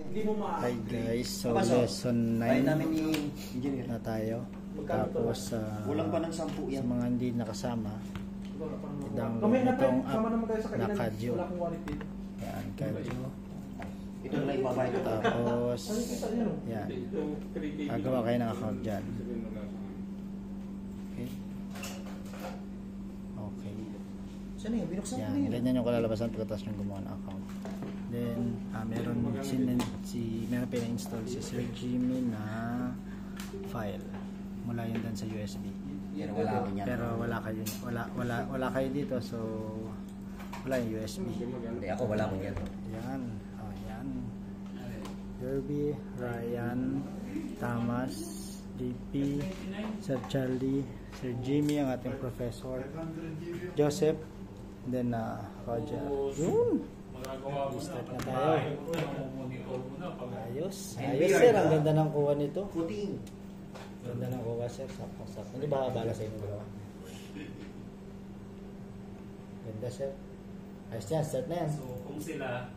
Hi guys, so lesson 9 na tayo. Tapos sa mga hindi nakasama, itong na kadyo. Yan, kadyo. Tapos yan, gagawa kayo ng account dyan. Okay. Yan, ganyan yung kalalabasan pagkatapos yung gumawa ng account. Then, meron pina-install si Sir Jimmy na file mula yun dun sa USB. Pero wala kayo dito, so wala yung USB. Hindi, ako wala akong yan. Yan, yan. Derby, Ryan, Thomas, DP, Sir Charlie, Sir Jimmy, ang ating professor, Joseph, then Roger. Yun! Start na tayo. Ayos sir, ang ganda ng kuha nito. Ganda ng kuha sir, sakto. Hindi ba bala sa inyo dalawa? Ganda sir. Ayos yan, start na yan. So kung sila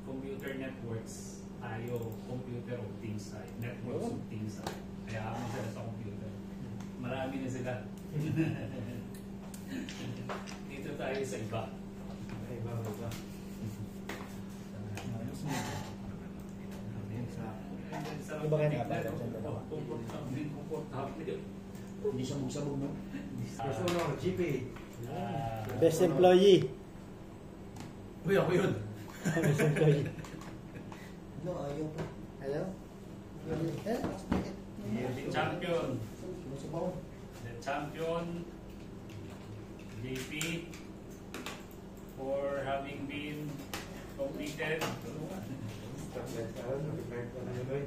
computer networks, tayo computer of things side, networks of things side. Kaya kami sila sa computer. Marami na sila. Dito tayo sa iba. Iba. Iba kayo nakapagod sa dalawa? Hindi sabog-sabog mo. GP. Best employee. Uy, ako yun. Best employee. No, ayaw pa. Ayaw? The champion. The champion. JP. For having been completed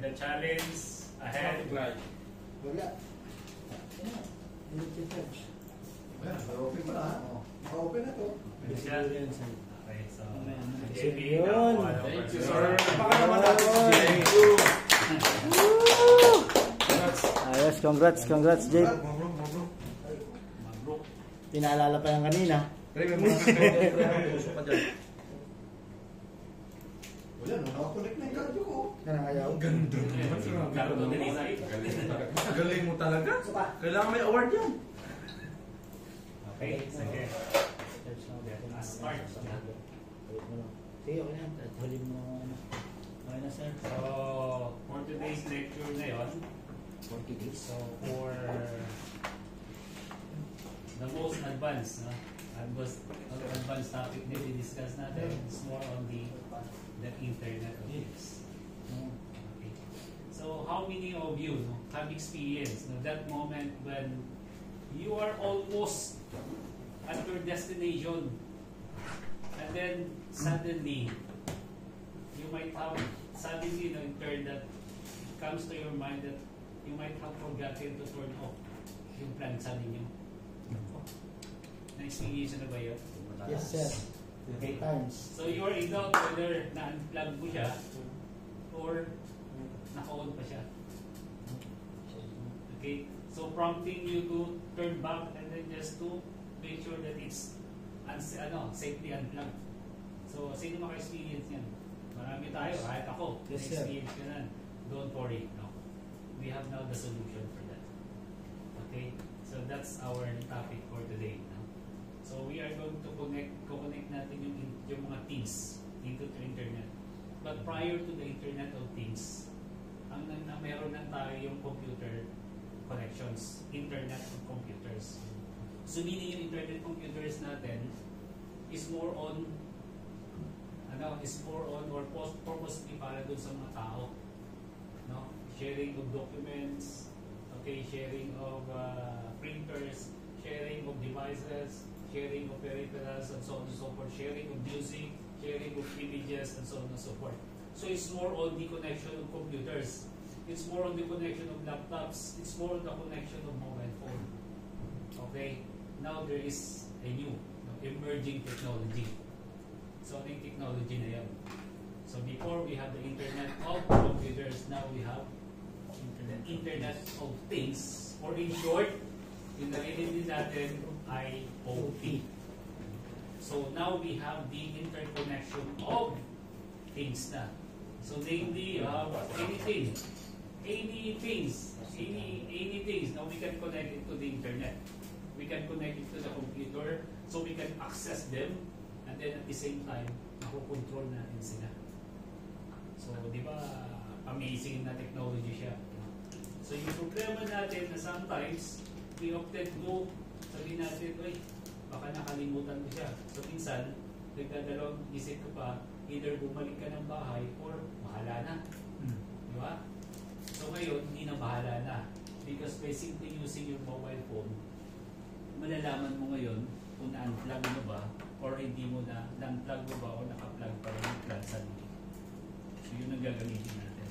the challenge ahead. Wala. Open pa na. Open na to. Okay, so JP. Thank you, sir. Ayos, congrats, Jake. Pinaalala pa yan kanina. Wala, nakakonect na yung cardio ko. Ayaw. Ganda. Galing mo talaga. Kailangan may award yan. Okay, sige. Start. Sige, okay na. Huli mo. Okay na, sir. So, for today's lecture na yun, 40 days. so for the most advanced, advanced topic na i-discuss natin is more on the Internet of Things. Okay. So, how many of you have experienced that moment when you are almost at your destination and then suddenly you might have in turn that comes to your mind that you might have forgotten to turn off yung plansa ninyo. Na-experience na ba yun? Yes, sir. Okay. Times. So you are in doubt whether na-unplug mo siya or naka-on pa siya. Okay? So prompting you to turn back and then just to make sure that it's safely unplugged. So sino maka-experience yan? Marami tayo, kahit ako. Yes, sir. Experience ka na. Don't worry. No. We have now the solution for that. Okay? So that's our topic for today. No? So we are going to connect natin yung mga things into the internet. But prior to the Internet of Things, meron na tayo yung computer connections, Internet of Computers. So meaning yung Internet computers natin is more on or purposely para dun sa mga tao. No? Sharing of documents, okay, sharing of printers, sharing of devices, sharing of peripherals, and so on and so forth, sharing of music, sharing of images, and so on and so forth. So it's more on the connection of computers. It's more on the connection of laptops. It's more on the connection of mobile phone. Okay? Now there is a new emerging technology. So ano yung technology na yan? So before we have the Internet of Computers, now we have the Internet of Things. Or in short, yung narinig natin IoT. So now we have the interconnection of things na. So namely, what? Anything, any things, any things. Now we can connect it to the internet. We can connect it to the computer, so we can access them, and then at the same time, makokontrol natin sila. So, di ba, amazing na technology siya. So, yung problema natin na sometimes, we opted go, sabihin natin, uy, baka nakalimutan mo siya. So, minsan, nagdadalawang isip ko pa, either bumalik ka ng bahay or bahala na. Di ba? So, ngayon, hindi na bahala na. Because by simply using your mobile phone, malalaman mo ngayon kung na-unplug mo ba or hindi mo na na-unplug mo ba o naka-plug pa rin yung plug sa loob. So, yun ang gagamitin natin.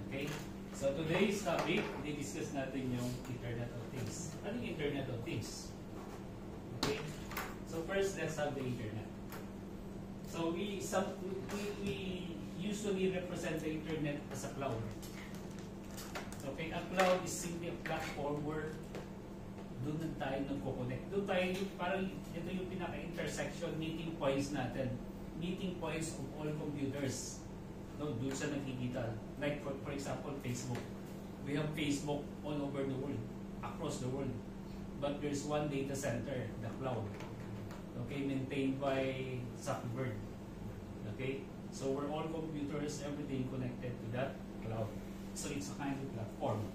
Okay? So, today's topic, i-discuss natin yung Internet of Things. Ano yung Internet of Things? Okay? So, first, let's have the Internet. So, we usually represent the Internet as a cloud. Okay? A cloud is simply a platform where doon tayo nagko-connect. Doon tayo, parang ito yung pinaka-intersection, meeting points natin. Meeting points of all computers. No, doon sa nakikita. Like for example, Facebook. We have Facebook all over the world, across the world. But there's one data center, the cloud. Okay, maintained by Zuckerberg. Okay, so we're all computers, everything connected to that cloud. So it's a kind of platform.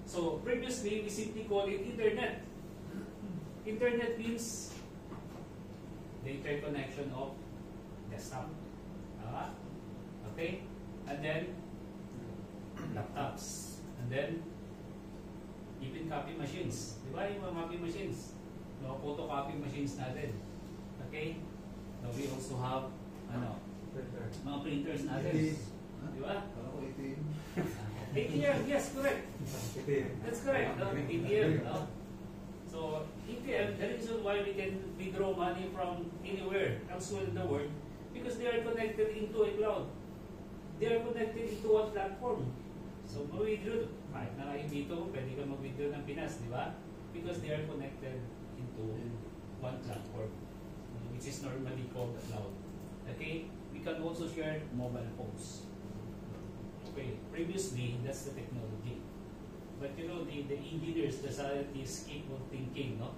So previously, we simply call it Internet. Internet means the interconnection of desktop. Okay? And then laptops. And then even copy machines. Di ba yung mga copy machines? No, photocopy machines natin. Okay? Now we also have mga printers natin. Di ba? ATM, yes, correct. That's correct. No? ATM. No? So, ATM, the reason why we can withdraw money from anywhere elsewhere in the world, because they are connected into a cloud. They are connected into one platform. So, mag-withdraw. Kahit na kayo dito, pwede ka mag-withdraw ng Pinas, di ba? Because they are connected into one platform, which is normally called the cloud. Okay? We can also share mobile phones. Okay, previously, that's the technology. But you know, the engineers, the scientists keep on thinking, no?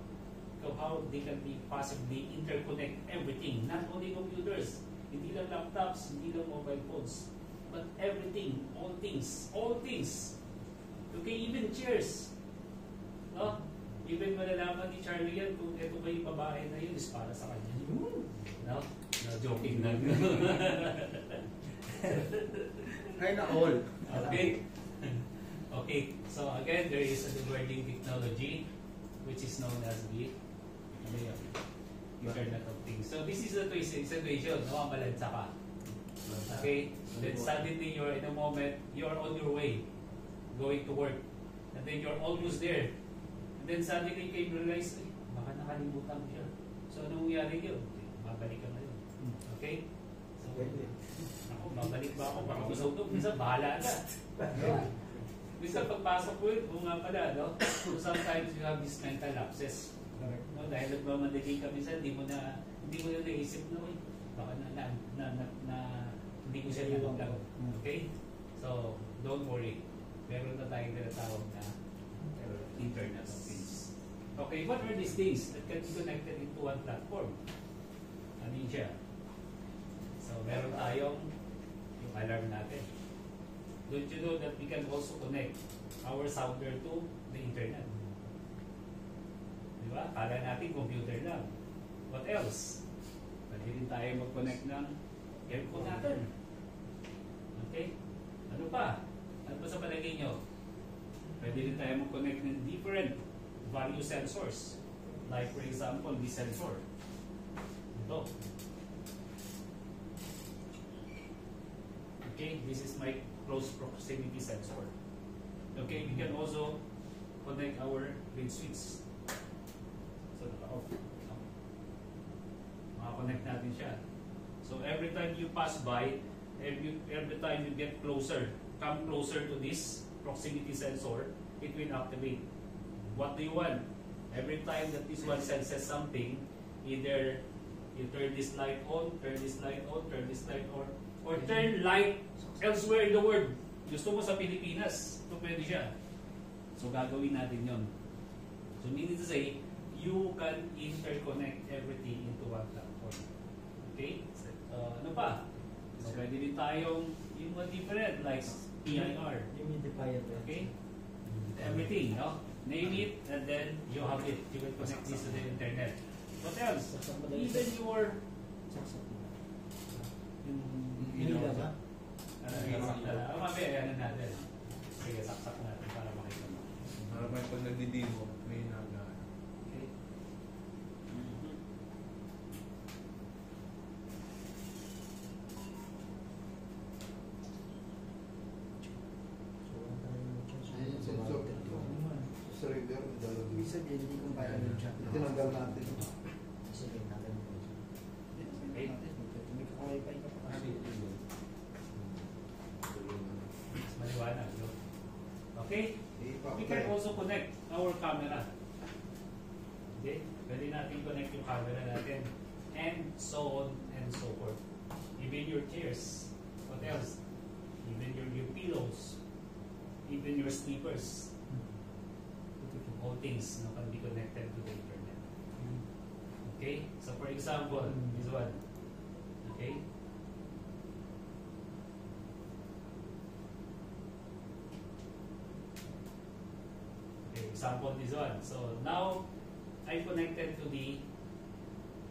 So how they can be possibly interconnect everything, not only computers, hindi lang laptops, hindi lang mobile phones, but everything, all things. Okay, even chairs. No? Even malalaman ni Charlie yan kung ito ba yung babae na yun is para sa kanya. No? No, joking lang. Ay na all. Okay. Okay. So again, there is a emerging technology which is known as the Internet of Things. So this is the situation, no? Malansa ka. Okay? Then suddenly you're in a moment, you're on your way, going to work. And then you're almost there. And then suddenly you realize, baka nakalimutan mo siya. So anong nangyari yun? Babalik ka ngayon. Okay? So, ako, babalik ba ako? Baka masugtog. Minsan, bahala ka. Minsan pagpasok ko yun, kung nga pala, no? So sometimes you have these mental lapses. No? Dahil nagmamadali ka minsan, hindi mo na naisip na, baka hindi ko siya nalaglag. Okay? So, don't worry. Meron na tayong tinatawag na Internet of Things. Okay, what are these things that can be connected into one platform? Ano yun siya? So, meron tayong yung alarm natin. Don't you know that we can also connect our sounder to the internet? Diba? Kala natin computer lang. What else? Pwede rin tayo mag-connect ng aircon natin. Okay? Ano pa? Ano pa sa palagay nyo? Pwede rin tayo mag-connect ng different value sensors. Like for example, this sensor. Ito. Okay, this is my close proximity sensor. Okay, we can also connect our read switch. So, naka-off. Maka-connect natin siya. So, every time you pass by, every time you get closer, come closer to this proximity sensor, it will activate. What do you want? Every time that this one senses something, either you turn this light on, turn this light on, turn this light on, or turn light elsewhere in the world. Gusto mo sa Pilipinas, ito pwede siya. So gagawin natin yon. So meaning to say, you can interconnect everything into one platform. Okay? Ano pa? So pwede din tayong yung mga different like PIR. Humidifier. Okay? Everything, no? Name it and then you have it. You will connect this to the internet. What else? Even your mamaya, ano natin. Sige, saksak natin para makita mo. Para may pag nagdi-demo, may naga. Okay? Ayun, sensor. Sa reader, may dalawa. Ibig sabihin, hindi kong kaya yung chat. Tinanggal natin. Sige, natin mo. Okay? May ka-wifi ka pa kasi. Mas maliwanag, no? Okay? We can also connect our camera. Okay? Pwede natin connect yung camera natin. And so on and so forth. Even your chairs. What else? Even your pillows. Even your sleepers. All things no, can be connected to the internet. Okay? So for example, this one. Okay? Okay, example this one. So now I connected to the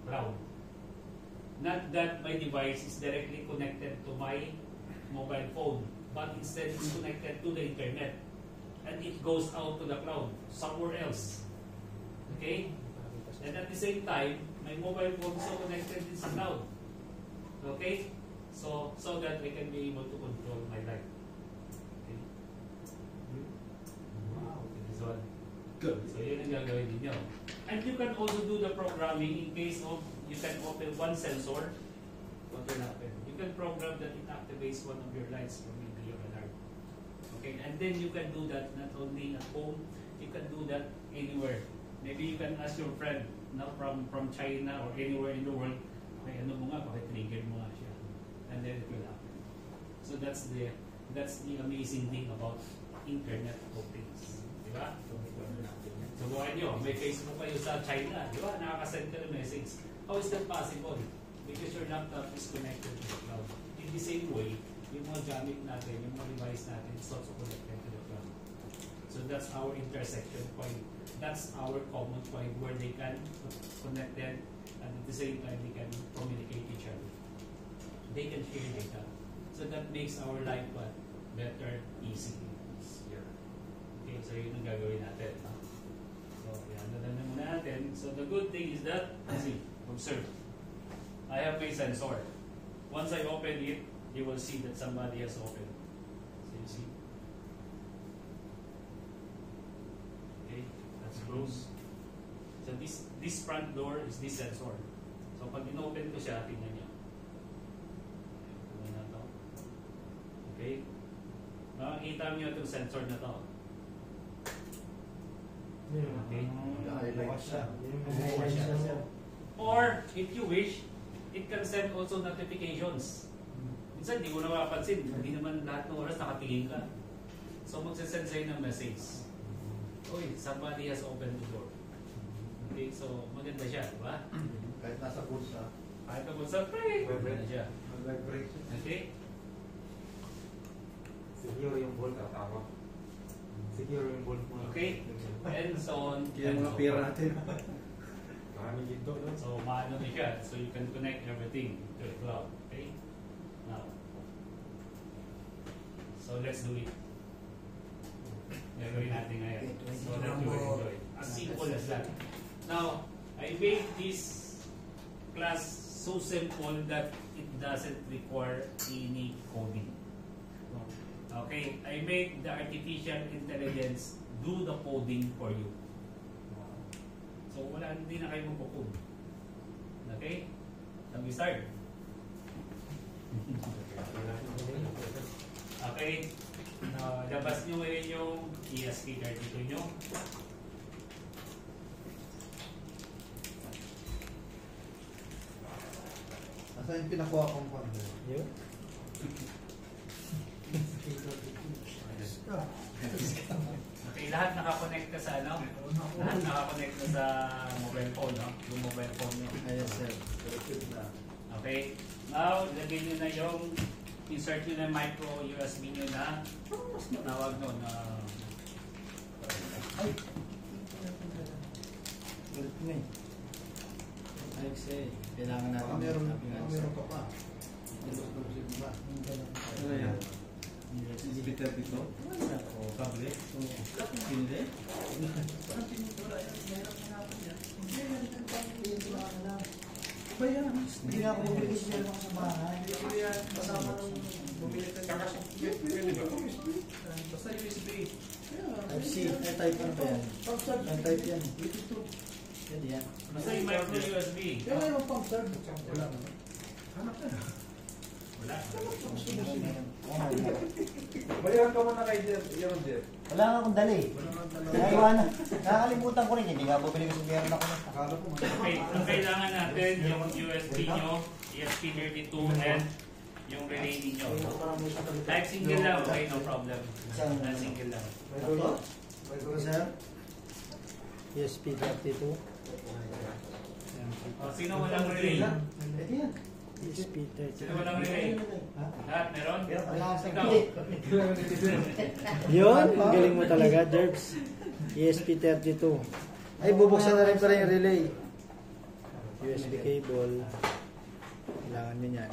cloud. Not that my device is directly connected to my mobile phone, but instead it's connected to the internet. And it goes out to the cloud, somewhere else. Okay? And at the same time, my mobile phone is also connected to the cloud. Okay? So that I can be able to control my life. Okay? Wow, this one. Good. So yun ang gagawin ninyo. And you can also do the programming in case of you can open one sensor. What will happen? You can program that it activates one of your lights or maybe your alarm. Okay, and then you can do that not only at home, you can do that anywhere. Maybe you can ask your friend now from China or anywhere in the world, okay, ano mo nga, trigger mo nga siya. And then it will happen. So that's the amazing thing about Internet of Things. Di ba? Subukan nyo, may Facebook kayo sa China, di ba? Nakakasend ka ng message. How is that possible? Because your laptop is connected to the cloud. In the same way, yung mga gamit natin, yung mga device natin, is also connected to the cloud. So that's our intersection point. That's our common point where they can connect them and at the same time they can communicate each other. They can share data. So that makes our life better, easy, easier. Okay, so yun ang gagawin natin. So yan, nadan na muna natin. So the good thing is that, see, observe. I have my sensor. Once I open it, you will see that somebody has opened. So you see? Okay, that's close. So this front door is this sensor. So pag in-open ko siya, tingnan niyo. Tingnan na to. Okay? Makikita niyo itong sensor na to. Okay? Highlight siya. Or, if you wish, it can send also notifications. Minsan, hindi mo na mapapansin. Hindi naman lahat ng oras nakatingin ka. So, magsasend sa'yo ng message. Uy, somebody has opened the door. Okay, so maganda siya, di ba? Kahit nasa bulsa. Kahit na kung sa maganda siya. Mag-vibration. Okay? Secure yung bolt, tatawa. Secure yung bolt mo. Okay? And so on. Kaya and mga so pera forth. natin. Maraming ginto, no? So, maano na siya. So, you can connect everything to the cloud. Okay? Now. So, let's do it. Gagawin natin ngayon. So that you will enjoy. As simple as that. Now, I made this class so simple that it doesn't require any coding. Okay? I made the artificial intelligence do the coding for you. So, hindi na kayo magpo-code. Okay? Shall we start? Okay? Labas nyo ngayon yung ESP32 nyo. Nasaan yung pinakuha kong konti? Yun? Okay, lahat nakakonect ka sa ano? Lahat nakakonect ka sa mobile phone, no? Yung mobile phone nyo. Ayun, sir. Okay? Now, lagay nyo na yung insert nyo na micro USB nyo na tawag nun na Ay! Ulit na eh. Alex eh, kailangan natin. Meron ka pa. Ano yan? Hospital dito? Kable? Hindi? Ba yan? Hindi nga ako bumili siya lang sa bahay. Kasama nung bumili ka na. Basta USB. Type C. Type ano ba yan? Type yan. Pwede yan. basta yung micro USB. Kaya nga yung pang-serve. Wala naman. Hanap ka na. Wala. Bayaran ka muna kay Jer. Yan, Jer. Wala nga akong dali. Naiwanan. Nakakalimutan ko rin. Hindi nga bumili kasi meron ako na. Akala ko Okay, ang kailangan natin yung USB nyo, ESP32 and yung relay ninyo. Type single lang, okay, no problem. Single lang. Ito, sir. ESP32. Sino walang relay? Pwede yan. ESP32. Sino walang relay? Lahat meron? Ikaw. Yun, ang galing mo talaga, Jerbs. ESP32. Ay, bubuksan na rin pala yung relay. USB cable. Kailangan nyo yan.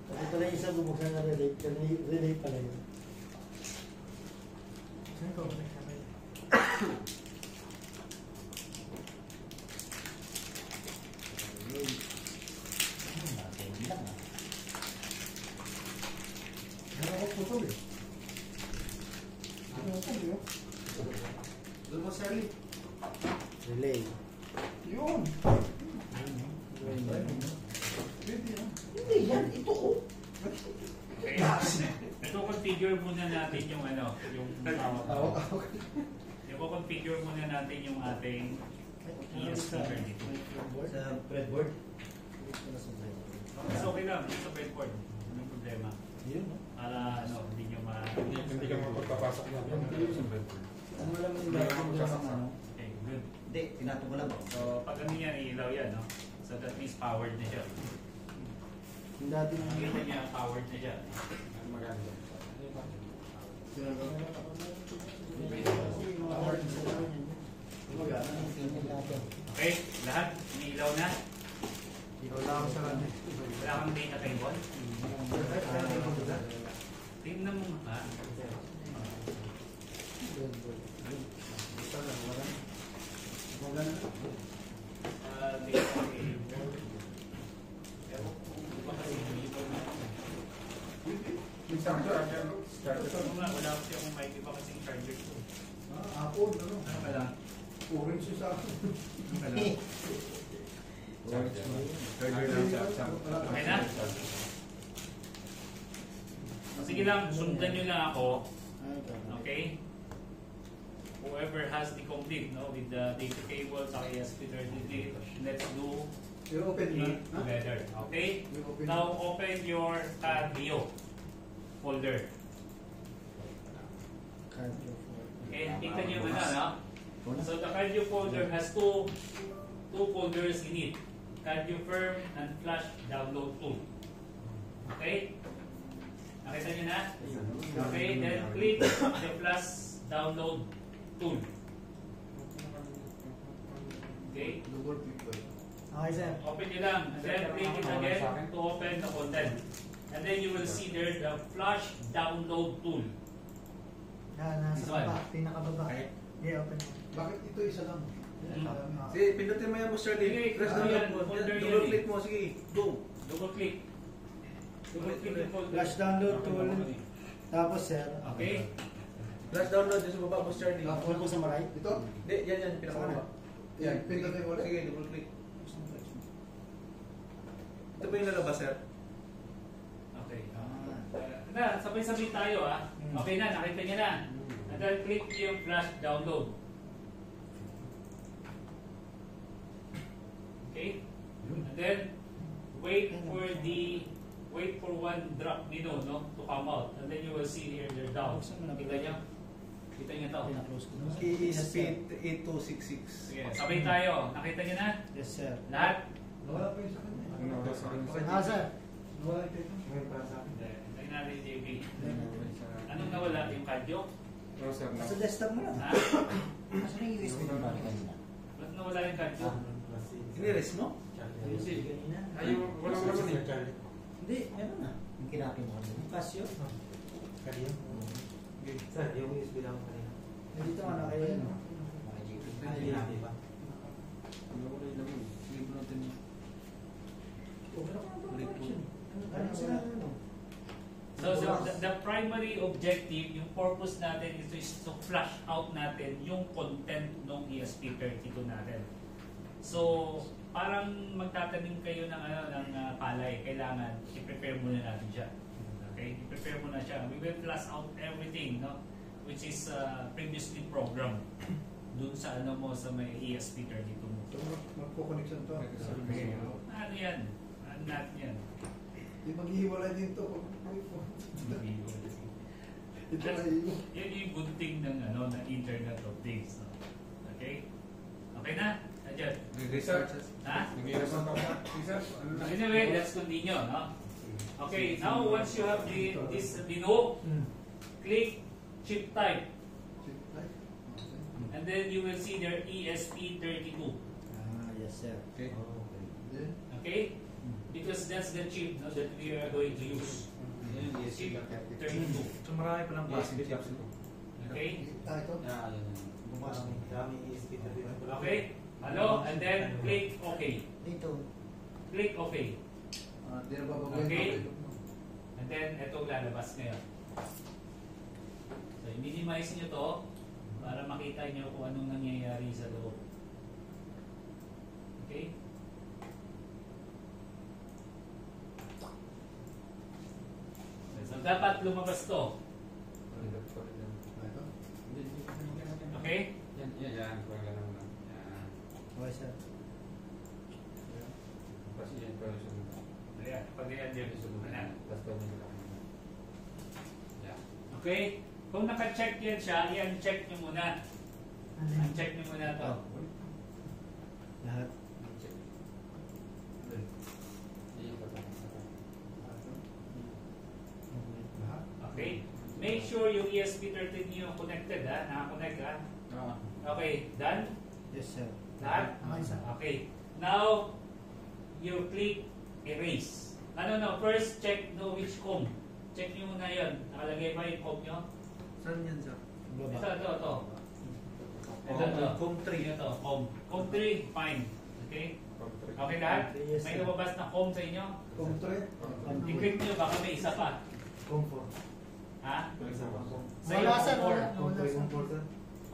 Ito pala yung isa bubuksan na relay. Relay pala yun. doon mo, Sally. Relay. Yun. Pwede yan. Hindi yan, ito ko. Okay. Ito configure muna natin yung ano, yung configure muna natin yung ating ESP32. Sa breadboard? Mas okay lang, sa breadboard. Anong problema? Yun, no? Para ano, hindi nyo Hindi ka magpapasok na. Ano alam mo yung breadboard sa ano? Okay, good. Hindi, tinato ko lang. So, pag ano yan, ilaw yan, no? So, that means powered na siya. Yung dati nang Nakita niya, powered na siya. Maganda. Okay, lahat, iniilaw na. Wala ako sa kanya. Wala kang data cable. Tingnan mo nga. Data cable. Ewan ko, di ba kasi dito na. Ano nga, wala kasi akong mic, iba kasing charger ko. Apple, ano? Ano ka lang? Orange yung sa akin. Ano ka lang? Okay na? Sige lang, sundan nyo lang ako. Okay? Whoever has the complete, no, with the data cable sa ESP32, let's do Pero open na. it together. Okay? Now open your CAD-VIO folder. Okay, kita nyo na, no? So the CAD-VIO folder has two folders in it. CAD-VIO Firm and Flash Download Tool. Okay? Nakita nyo na? Okay, then click the Flash Download Tool. Okay? Double click ba? Okay, sir. Open nyo lang. And then click it again to open the content. And then you will see there the Flash Download Tool. Nasa This one. baba, pinakababa. Okay? Yeah, open mo. Bakit ito isa lang? Sige, pindutin mo yan, Mr. Sige, Lee. Press ano na yan? yan. Folder yan Double eh. click mo, sige. Go. Double click. Double click the folder. Flash download tool. Tapos, sir. Okay? Flash download din sa baba, Mr. Lee. Huwag po sa maray. Ito? Hindi, yan, pinakababa. Yan, pindutin mo ulit. Sige, double click. Ito ba yung lalabas, sir? Okay. Na, sabay-sabay tayo ah. Okay na, nakita niya na. And then click yung Flash Download. Okay? And then wait for the wait for one drop nino, no, to come out. And then you will see here they're down. Kita nyo? Kita nyo to? Pinaklose ko. ESP 8266. Sige, sabay tayo. Nakita nyo na? Yes, sir. Lahat? Nawala pa yun sa kanya. Sir. Nawala pa yun. Ngayon para sa akin. Hindi. Tingnan natin, JB. Anong nawala? Yung cardio? No, sir, no. Sa desktop mo lang. Ha? Kasi na USB mo ba kanina? Ba't nawala yung cardio? Iniris mo? Ay, wala mo naman eh. Hindi, meron na. Yung kinapin mo kanina. Yung Casio. Kaliya? Sir, yung USB lang kanina. Dito nga na kayo yun. So, the primary objective, yung purpose natin is to flush out natin yung content ng ESP32 natin. So, parang magtatanim kayo ng palay, kailangan i-prepare muna natin siya. Okay? I-prepare muna siya. We will flush out everything, no? Which is previously programmed dun sa sa may ESP32 mo. So, magpo-connection to. Ano yan? Ano natin yan? Di maghihiwalay din to. Ito na yun. Yan yung good thing ng Internet of Things. No? Okay? Okay na? Adyan. Research. Ha? Nag-iiras ang tao. Research. Anyway, let's continue. No? Okay, now once you have this below, click chip type. And then you will see their ESP32. Yes, sir. Okay. Okay? Because that's the chip that we are going to use. Chip 32. So marami pa lang base chips. Okay? Ito. Dami ESP na rin. Okay? Hello? And then click OK. Dito. Click OK. Di na babagoy. Okay. And then ito lalabas ngayon. So i-minimize nyo to para makita nyo kung anong nangyayari sa loob. Okay? So dapat lumabas to. Okay? Yan. Pag lang lang. Yan. Okay, sir. Kasi yan pa yung sunod. Ayan, pag yan din. Ayan. Tapos pa yung sunod. Yan. Okay? Kung naka-check yan siya, i-uncheck nyo muna. Uncheck nyo muna to. Lahat. Okay? Make sure yung ESP32 nyo connected ha. Naka-connect ha. Okay, done? Yes, sir. Lahat? Okay, sir. Okay. Now, you click erase. First check which com. Check nyo muna yun. Nakalagay ba yung com nyo? Saan yan sir? Ito. Com 3. Ito, com 3, fine. Okay? Okay lahat? Yes, May sir. lumabas na com sa inyo? Contre. I-click nyo, baka may isa pa. Comfort. Ha? Wala, sir. Wala, sir.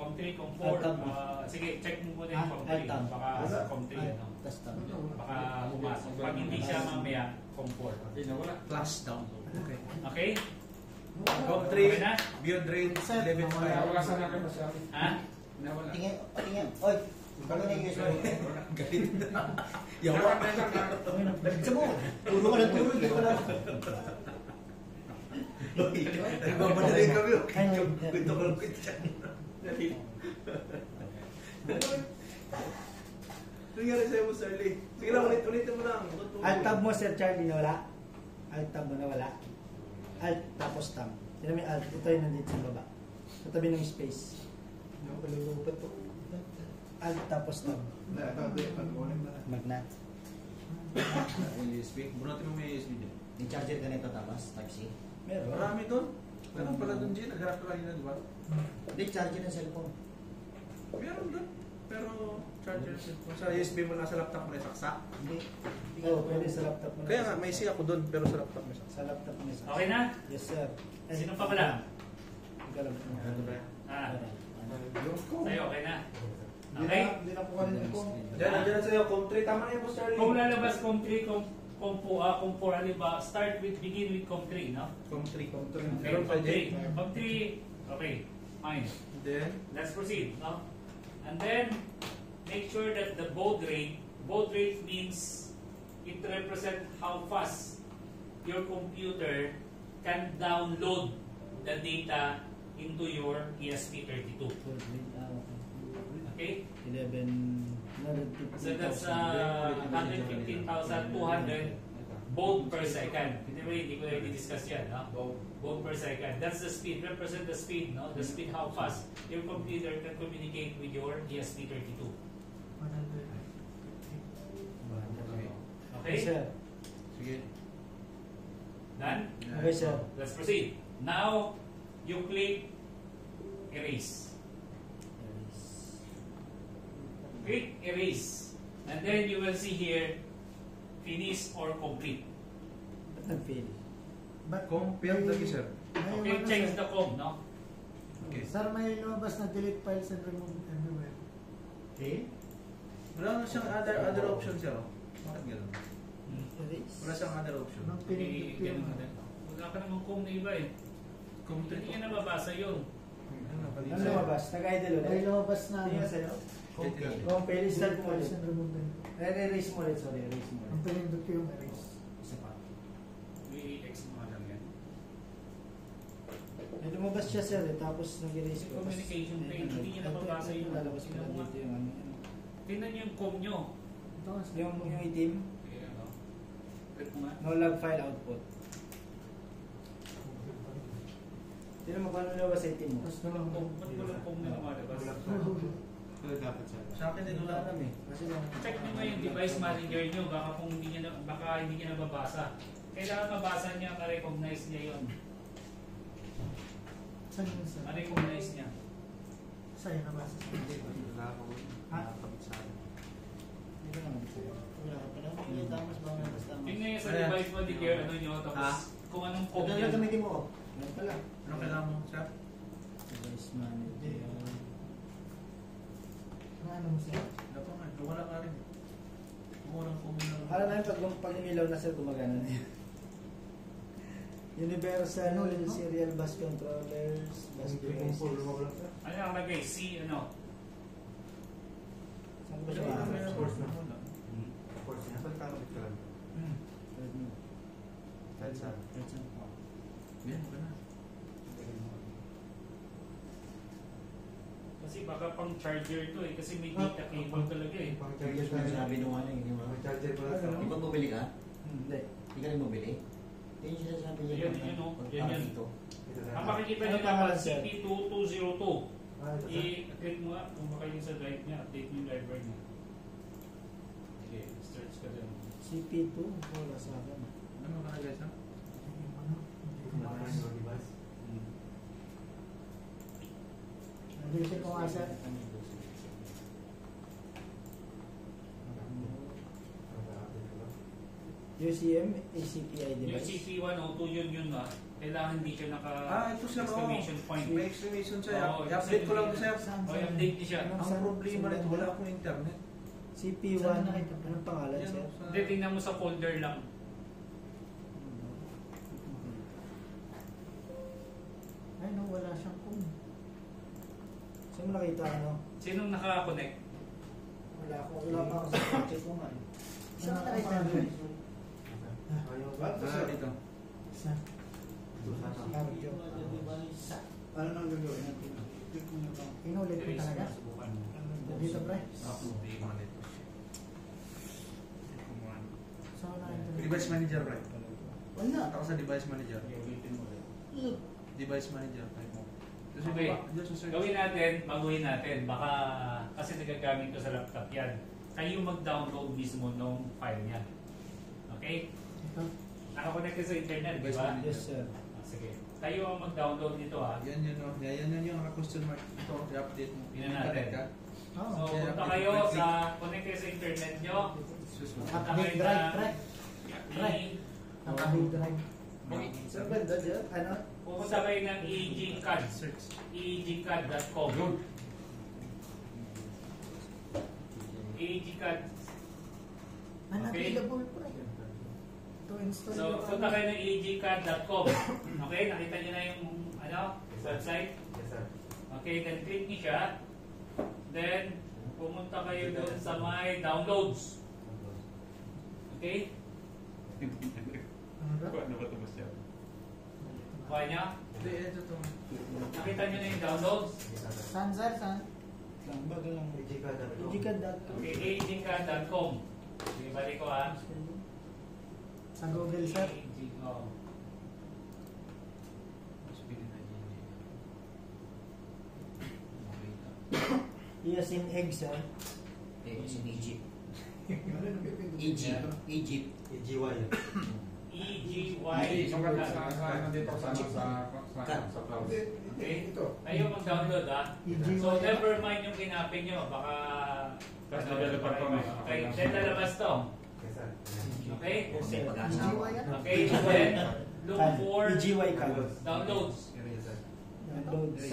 Com 3, com 4. Alt-tab. Sige, check mo muna yung com 3. Alt-tab. Baka sa com 3. Tas tab. Baka pumasok. Pag hindi siya mamaya, com 4. Flash down. Okay. Okay? Com Okay 3. na? Beyond range. Sir, 11.5. Wala sa natin masyado. Ha? Nawala. Tingin. Tingin. Oy. Bago na yung USB. Galit na. Yawa. Sa mo. Turo ka ng turo. Hindi ko lang. Nagmamadali kami. Kwento ko lang kwento siya. Nangyari sa'yo mo, Sir Lee. Sige lang, ulitin mo lang. Alt-tab mo, Sir Charlie, na wala. Alt-tab mo na wala. Alt, tapos tab. Yan may alt. Ito yung nandito sa baba. Sa tabi ng space. Nakalulupat to. Alt, tapos tab. Magna. USB. Bunutin mo may USB dyan. Yung charger ganito tapos Type-C. Meron. Marami doon. Meron pala doon, Jin. Nagharap ka kanina, di ba? Hindi, charger ng cellphone. Meron doon. Pero charger. Kung sa USB mo nasa laptop mo na saksa. Hindi. Oo, pwede sa laptop mo. Kaya nga, may C ako doon, pero sa laptop mo saksa. Sa laptop mo. Okay na? Yes, sir. Sino pa pala? Ikaw lang. Ah, Yung ko. sa'yo, okay na? Hindi Okay? na- Hindi na po kanina ko. Diyan, nandiyan na sa'yo. Com 3, tama na yung Sir Lee. Kung lalabas com 3, com 4, ano ba? Begin with com 3, no? Com 3. Contre. Okay, Meron pa, com 3. Jay? Com 3, okay, fine. Then, Let's proceed, no? And then, make sure that the baud rate means it represents how fast your computer can download the data into your ESP32. Okay? 11, So that's 115,200 baud per second. Hindi ko na i-discuss yan. No? Baud per second. That's the speed. Represent the speed. No? The speed, how fast your computer can communicate with your ESP32. Okay? sir. Sige. Done? Okay, sir. Let's proceed. Now, you click erase. Click erase. And then you will see here, finish or complete. Ba't nag-fail? Ba't Compare lagi, sir. Okay, change the com, no? Okay. Sir, may lumabas na delete files and remove everywhere. Okay. Wala na siyang other option, sir. Bakit gano'n? Erase. Wala siyang other option. Nang Okay, pinipit ganun yun. ka din. Wala ka namang com na iba eh. Hindi niya nababasa yun. Ano lumabas? Nag-idle ulit? May lumabas na. Tingnan sa'yo. Okay. Compare, start mo Files ulit. and remove them. Erase mo ulit, sorry. Erase mo Ang ulit. pinindot ko yung erase. Isa pa. I-X mo nga lang yan. May lumabas siya, sir. Tapos nag-erase ko. Communication pane, hindi niya nababasa yun. Lalabas mo lang dito yung ano. Tingnan niyo yung com nyo. Ito nga, sir. Yung itim, Okay, ano? Click mo nga. no log file output. Tignan mo kung ano lumabas sa itim mo. Tapos na lang. Ba't walang com na lumalabas? Dapat siya. Sa akin din wala alam eh. Kasi lang. Check nyo nga yung device manager nyo, baka kung hindi niya nababasa. Kailangan mabasa niya, ma-recognize niya yun. Saan yun, sir? Ma-recognize niya. Sa'yo nabasa sa Wala ako. Nakakabit sa akin. Hindi ko naman sa'yo. Wala ka pala. Hindi tamas ba? Basta tamas. Tingnan niya sa device manager, ano nyo, tapos kung anong com Ito niya. lang gamitin mo. Ganun pala. Ano kailangan mo, sir? Device manager. Ano mo, sir? Dapat nga, wala ka rin. Murang kumunang. Alam namin pag umilaw na sir, gumagana na yun. Universal Ano ulit, no? Serial Bus Controllers, Bus Devices. Ano ang lagay? C, ano? Saan ba siya? Force na. Wala. Force na. Saan ka ka lang? Third mo. Kahit saan. Third saan po. Yan, wala na. Kasi baka pang charger to eh, kasi may data cable talaga eh. Pang Yung charger na sinabi nung ano yun, di ba? Pang charger pala sa Di ba bumili ka? Hindi. Hindi ka rin bumili? Yun yung sinasabi niya. Yan, yun, oh. Yan, yan. Dito. Ito na. Ang makikita Ano niyo pangalan, naman, sir? CP2202. Ah, ito na. I-click mo nga, kung baka yun sa drive niya, update mo yung driver niya. Okay, search ka dyan. CP2, wala sa akin. Ano ka na guys, ha? Mataas yung device. Nandito ko nga, sir. Nakaka-update ko lang. UCM, ACPI Yung device. CP102 yun na, kailangan hindi siya naka Ito sir, exclamation point. May exclamation sir. Oo, I-update ko lang yung sir. Saan, O, sir? update niya siya. Ang problema nito, wala akong internet. CP1, Saan nakita mo? anong pangalan Yan, sir? sa- Hindi, tingnan mo sa folder lang. Ay, no, wala siyang kung. Saan mo nakita ano? Sinong naka-connect? Wala pa ako sa project ko nga. eh. Saan mo nakita mo? Ayaw ba? Ah, dito. Saan? Ito sana. Ano nang gagawin natin? Click mo yung account. Inulit ko talaga. Subukan mo. Dito, pre. Update mo ulit. Saan na ito? Device manager, right? Wala. Punta ka sa device manager. Okay, ulitin mo ulit. Device manager. Type mo. Doon sa Okay. baba, doon sa search. Gawin natin, baguhin natin. Baka kasi nagagamit ko sa laptop yan. Kayo mag-download mismo ng file niya. Okay? Ito. Nakakonect ka sa internet, di ba? Yes sir. Sige. Kayo ang mag-download nito ha. Yan yun, oh. Yan yung question mark. Ito, i-update mo. Tingnan natin. Internet ka. Oo. So, Yeah, punta click, kayo click. sa, connect kayo sa internet nyo. Sus, mo. Punta Update kayo drive, na, pre. Naka-update drive. Sir, banda dyan? Ano? pupunta kayo ng EEGCAD. Search. EEGCAD.com. EEGCAD. Unavailable, pre. To install So, yung punta kayo ng EEGCAD.com. Okay, nakita nyo na yung website. Yes, sir. Okay, then click nyo siya. Then, pumunta kayo doon sa my downloads. Okay? Ano ba ito ba siya? Kuha niya? Hindi, ito to. Nakita niyo na yung downloads? Saan, sir? Saan? Bagal lang. Ejika.com. Ejika.com. Okay, agingka.com. Sige, balik ko ha. Sa Google, sir? Oh. Yes, in egg, sir. It's in Egypt. Ano yung pipindot? Egypt. Egypt. EGY. EGY. Sa dito sa cloud. Okay. Ito. Ayaw mag-download ha. EGY. So never mind yung kinapin nyo. Baka... Tapos developer pa may. Okay, then lalabas to. Yes, sir. Okay? May pag-asawa. EGY yan? Okay, then look for EGY card. downloads. Yes, sir. Downloads. Wala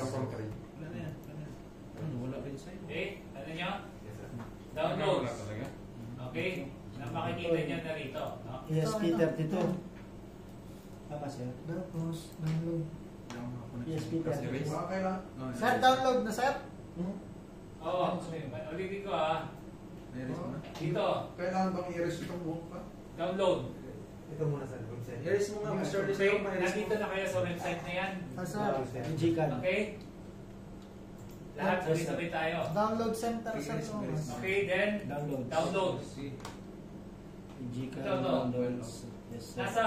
na yan. Wala na yan. Ano, wala rin sa'yo. Okay? Ano nyo? Yes, sir. Downloads. Wala talaga. Okay? Na makikita nyo na rito. No? ESP32. Tama, sir. Tapos, download. ESP32. Baka kailangan. Sir, download na, sir? Oo. Ulitin ko ha. Dito. Kailangan bang i-erase itong buhok pa? Download. Ito muna, sir. Website. I-erase mo nga, Mr. Okay? Lisa. Nandito na kayo sa website na yan. Ah, sir. Ejika. Okay? Lahat sabay-sabay tayo. Download center, sir. Okay, then downloads. Ejika Ito, ito. downloads. Yes, sir. Nasa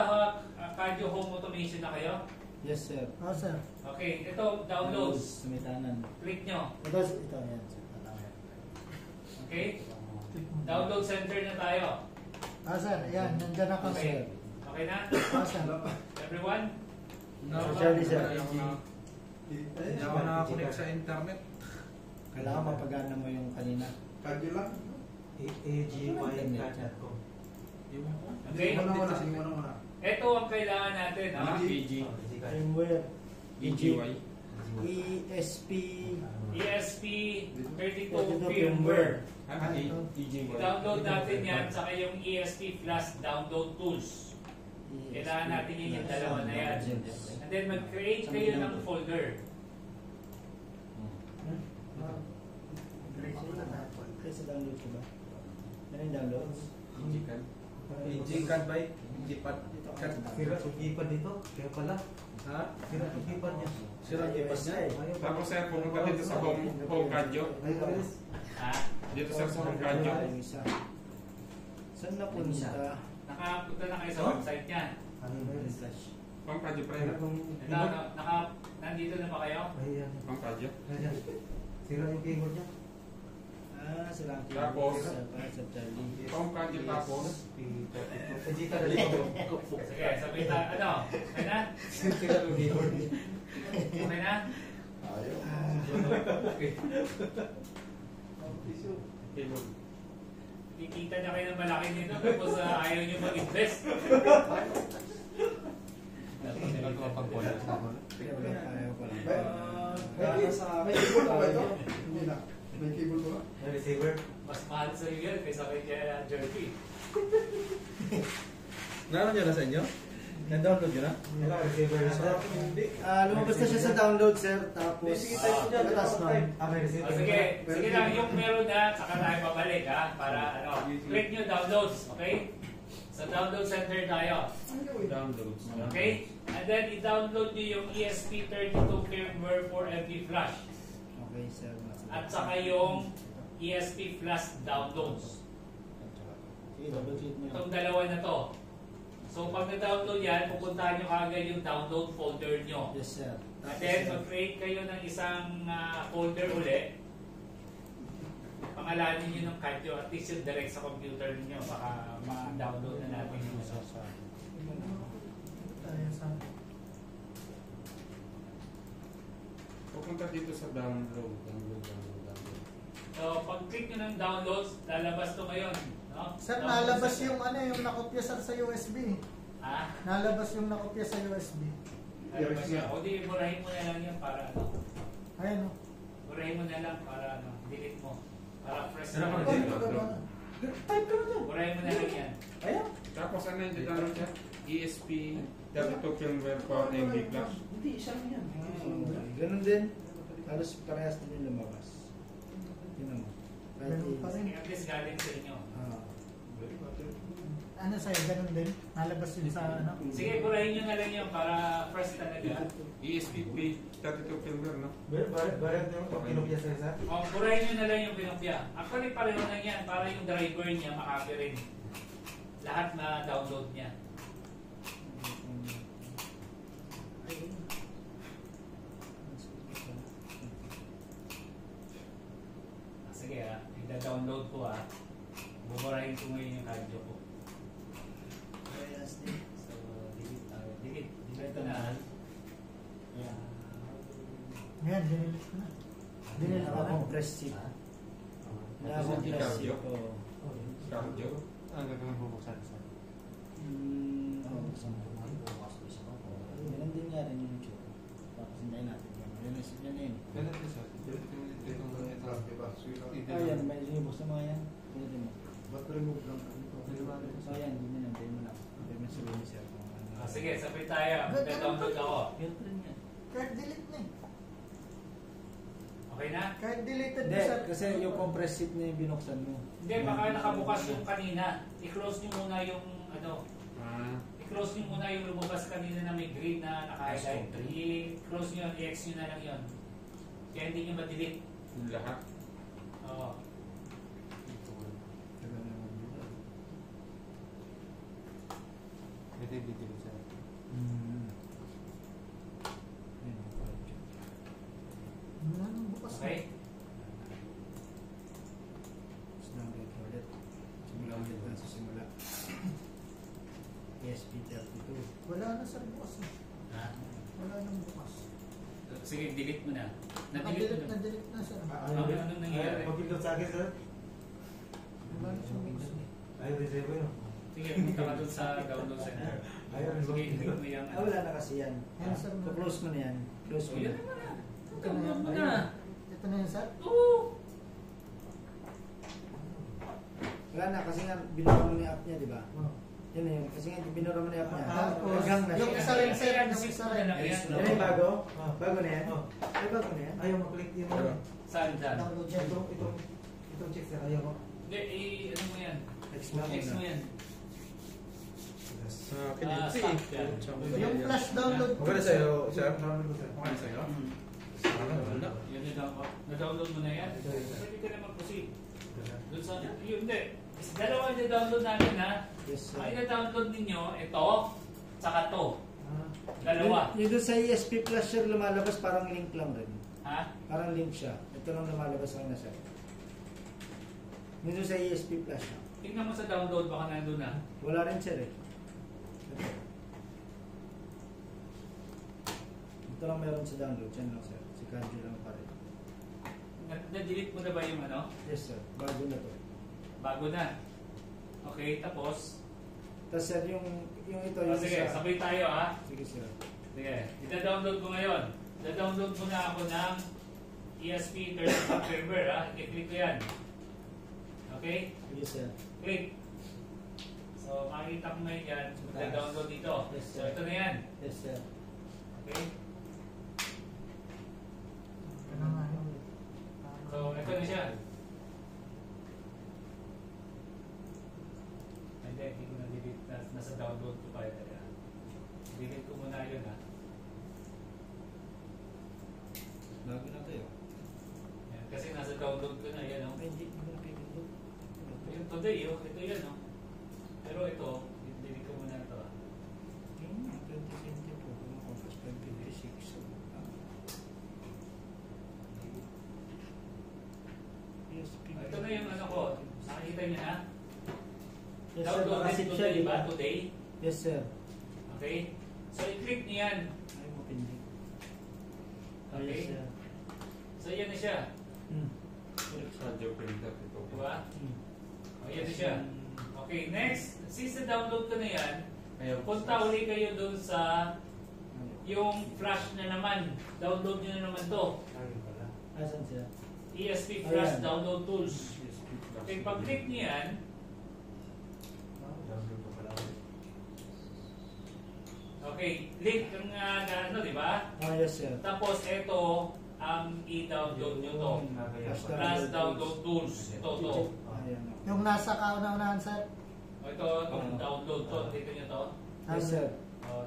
cardio home automation na kayo? Yes, sir. Ah, sir. Okay, ito downloads. Sumitanan. Click nyo. Ito, yan, sir. Okay? Download center na tayo. Ah, sir. Yan, nandyan na kami. Okay. Okay na? Ah, sir. Everyone? Actually, sir. Hindi ako nakakonect sa internet. Kailangan mapagana mo yung kanina. Kadyo lang. EGY.com. Okay? Hindi mo na muna. Ito ang kailangan natin. Ha? EG. Firmware. EGY. ESP. ESP32 firmware. EGY. I-download natin yan, saka yung ESP Flash download tools. Kailangan natin yun yung dalawa na yan. And then mag-create kayo ng folder. Kasi download ko ba? Ano yung downloads? EG-CAD by EG-PAD. Sira yung keypad dito. Kaya pala. Ha? Sira yung keypad niya. Sira yung keypad niya. Tapos sir, pumunta dito sa home radio. Ha? Dito sir sa home radio. Yung isa. Saan na punta? Nakapunta na kayo sa website niyan. Ano ba yun? Home radio pa rin. Nandito na ba kayo? Ayan. Home radio. Ayan. Sira yung keyboard niya. Silang Tapos, sa Charlie. home radio tapos. EGK.com. Sige, sabihin na, ano? Okay na? Sira yung keyboard niya. Okay na? Ayaw. Keyboard. Kikita na kayo ng malaki nito tapos ayaw nyo mag-invest. Ayaw ko lang. May keyboard ba ito? Hindi na. May keyboard ba? May receiver. Mas mahal sa iyo yan kaysa kay Jerky. Naroon nyo na sa inyo? Na-download nyo na? Wala, receiver na siya. Lumabas na siya sa download, sir. Tapos, katas na. May receiver. Sige, sige lang yung meron na, saka tayo babalik ha, para ano, click nyo downloads, okay? Sa download center tayo, Downloads. okay? And then i-download nyo yung ESP32 firmware for MD Flash. Okay, sir. At saka yung ESP Flash downloads. Sige, double click mo yun. Itong dalawa na to. So pag na-download yan, pupuntahan nyo kagad yung download folder nyo. Yes, sir. At then mag-create kayo ng isang folder uli. Pangalanin nyo ng card nyo, at least yung direct sa computer niyo baka ma-download na natin yung isa. Pupunta dito sa download. So pag click nyo ng downloads, lalabas to ngayon. No? Sir, Download nalabas sa- yung ano, yung nakopya sir sa USB. Ha? Nalabas yung nakopya sa USB. Lalabas yan. O di, burahin mo na lang yan para ano. Ayun, oh. Burahin mo na lang para ano, delete mo. Para fresh Sino na. ba Burahin Type ka na dyan. mo na lang yan. Ayan. Tapos ano yung download siya? ESP32 firmware for MD Flash. Hindi, isa lang yan. Ganun din. Halos parehas din yung lumabas. Tingnan mo. Ganun pa rin. At least galing sa inyo. Ano sa'yo, ganun din? Nalabas yun sa ano? Sige, burahin nyo na lang yun para first talaga. ESP 32 firmware, no? Barang yung kinopya sa isa. O, burahin nyo na lang yung pinopya. Actually, pareho na yan para yung driver niya makapir rin. Lahat na download niya. Sige i-download ko buburahin ko ngayon yung cardio ko. So, delete. Ito na. Ayan. Ngayon, dinilis ko na. Dinilis ko Wala na. akong press sheet. Wala akong press sheet. Oo. Cardio. Ang gagawin bubuksan sa. Oo, buksan mo. Ganun din nga rin yung YouTube. Tapos hintayin natin. Yan na yun. Ganun din sa. Ayan, may buksan mo yan. Ganun mo. Ba't remove lang kami? So ayan, hindi na hintayin mo lang. Hindi mo sabihin ni sir kung ano. Sige, sabay tayo. Mag-download ako. Ganun rin yan. Kahit delete na eh. Okay na? Kahit deleted Hindi, na sa... kasi yung compress sheet na yung binuksan mo. Hindi, baka nakabukas yung kanina. I-close nyo muna yung i-close nyo muna yung lumabas kanina na may green na naka-highlight. I-close nyo, i-X nyo na lang yun. Kaya hindi nyo ma-delete. Lahat. Oo. Ito yung video sa. Wala nang bukas na. Okay? Download ulit. Simula ulit na sa simula. ESP32. Wala na sa bukas na. Ha? Wala nang bukas. Sige, delete mo na. Na-delete mo na. Na-delete na sir. Ano nangyayari? Pag-pindot sa akin, sir. Wala na sa bukas na. Ayaw rin sa'yo yun. Sige, punta ka dun sa download center. Ayaw rin Sige, delete mo yung Wala na kasi yan. Yan, sir. So close mo na yan. Close mo Yun na. naman na. Ito na yan. Download mo na. Ito na yan sir. Oo. Wala na kasi nga binura mo na yung app niya, di ba? Oh. Yan na yun. Kasi nga binura mo na yung app niya. Tapos, Hanggang na yung siya. isa rin sir, yung Six isa mo na rin. lang yan. Yan yung bago? Oh. Bago na yan? Oh. Ay, bago na yan? Ayaw mag-click yun. Ayaw. Saan, saan? Download yan. Itong check, sir. Ayaw mo. Hindi, ano mo yan? Next mo X mo na. yan. Sa Stop yan. Yung flash download. Okay na sa'yo, sir? Download ko, sir. Okay na sa'yo? Wala. Yun na-download mo na yan. Pwede ka na mag-proceed. Doon sa, yun hindi. Dalawa yung na-download namin ha. Yes, sir. Ang na-download ninyo, ito, tsaka to. Ah. Dalawa. Yung doon sa ESP Plus, sir, lumalabas parang link lang rin. Ha? Parang link siya. Ito lang lumalabas lang na sir. Yung doon sa ESP Plus. Tingnan mo sa download, baka nandun na. Wala rin sir eh. Ito lang meron sa download. Yan lang sir. Si Kanji lang pa rin. Na-delete mo na ba yung ano? Yes sir. Bago na to. Bago na. Okay, tapos? Tapos sir, yung ito, Oh, yung sige, isa. sabay tayo ha. Sige sir. Sige, ita-download ko ngayon. Ita-download mo na ako ng ESP32 firmware ha. I-click ko yan. Okay? Sige sir. Click. So, makikita ko ngayon yan. Ita-download dito. Yes, So, sir. ito na yan. Yes sir. Okay? Ano nga yun? So, ito na siya. Hindi ko na-delete. Nasa download ko pa ito. Delete ko muna yun ha. Bago na to yun. Yan, kasi nasa download ko na yan. Oh. Ay, hindi ko na pipindot. Yung today, oh. Ito yan. Oh. Pero ito, delete ko muna ito. 2020 po. Kumakas 2026. ESP. Ito na yung ano ko. Nakikita niyo na? Yes sir. Download Nakasit din siya, today di ba? ba? Today. Yes sir. Okay? So, i-click niyo yan. Ay, mapindi. Okay. Yes sir. So, yan na siya. Cardio printer ito. Diba? O, yan na siya. Okay, next. Since na-download ko na yan, punta uli kayo dun sa yung flash na naman. Download nyo na naman to. Ayaw pala. Asan siya? ESP Flash Ayan. Download Tools. Okay, pag-click nyo yan, Download ko pala. okay, link ang ano, di ba? Ah, yes sir. Tapos ito ang i-download nyo to. Flash Flash Download Tools. Ito, to. Ayan. Yung nasa kauna-unahan sir. Ito, itong download to. Dito nyo to. Yes, sir.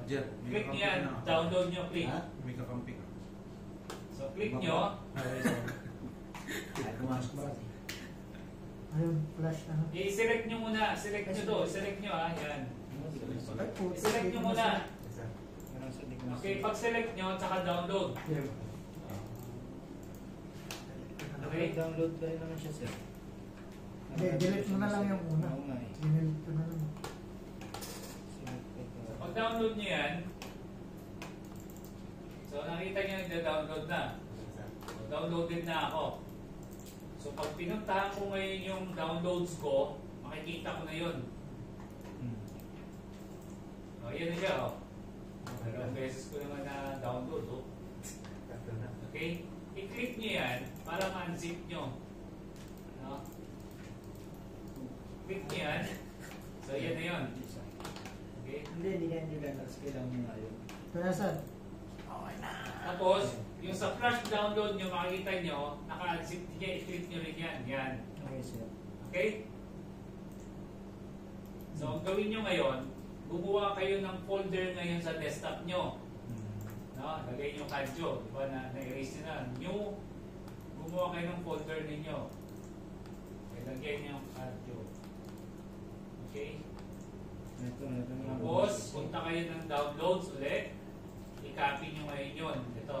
Jeff, Click nyo yan. Download nyo, click. May kakamping. So, click nyo. Ay, pumasok ba? Ayun, flash ano. I-select nyo muna. Select nyo to. Select nyo yan. Ay, puto. I-select nyo muna. Meron sa likod. Okay, pag-select nyo, tsaka download. Okay. Download ba yun naman siya, sir? Hindi, delete mo na lang yung una. Oo nga eh. Delete ko na lang. Pag-download nyo yan, so nakita nyo nagda-download na. So, downloaded na ako. So pag pinuntahan ko ngayon yung downloads ko, makikita ko na yun. O, yan na siya, o. Dalawang beses ko naman na download, o. Okay? I-click nyo yan para ma-unzip nyo. No? Click nyo yan. So, yan na yun. Okay? Hindi ganun. Kailangan nyo nga yun. Kaya sir, Tapos, yung sa flash download nyo, makikita nyo, naka-unzip niya, i-click nyo rin yan. Yan. Okay, sir. Okay? So, ang gawin nyo ngayon, gumawa kayo ng folder ngayon sa desktop nyo. No? Lagay nyo Kadyo. Diba na-erase nyo na. New, gumawa kayo ng folder ninyo. Okay, lagyan nyo yung Kadyo. Okay? Tapos, punta kayo ng downloads ulit. I-copy nyo ngayon yun. Ito.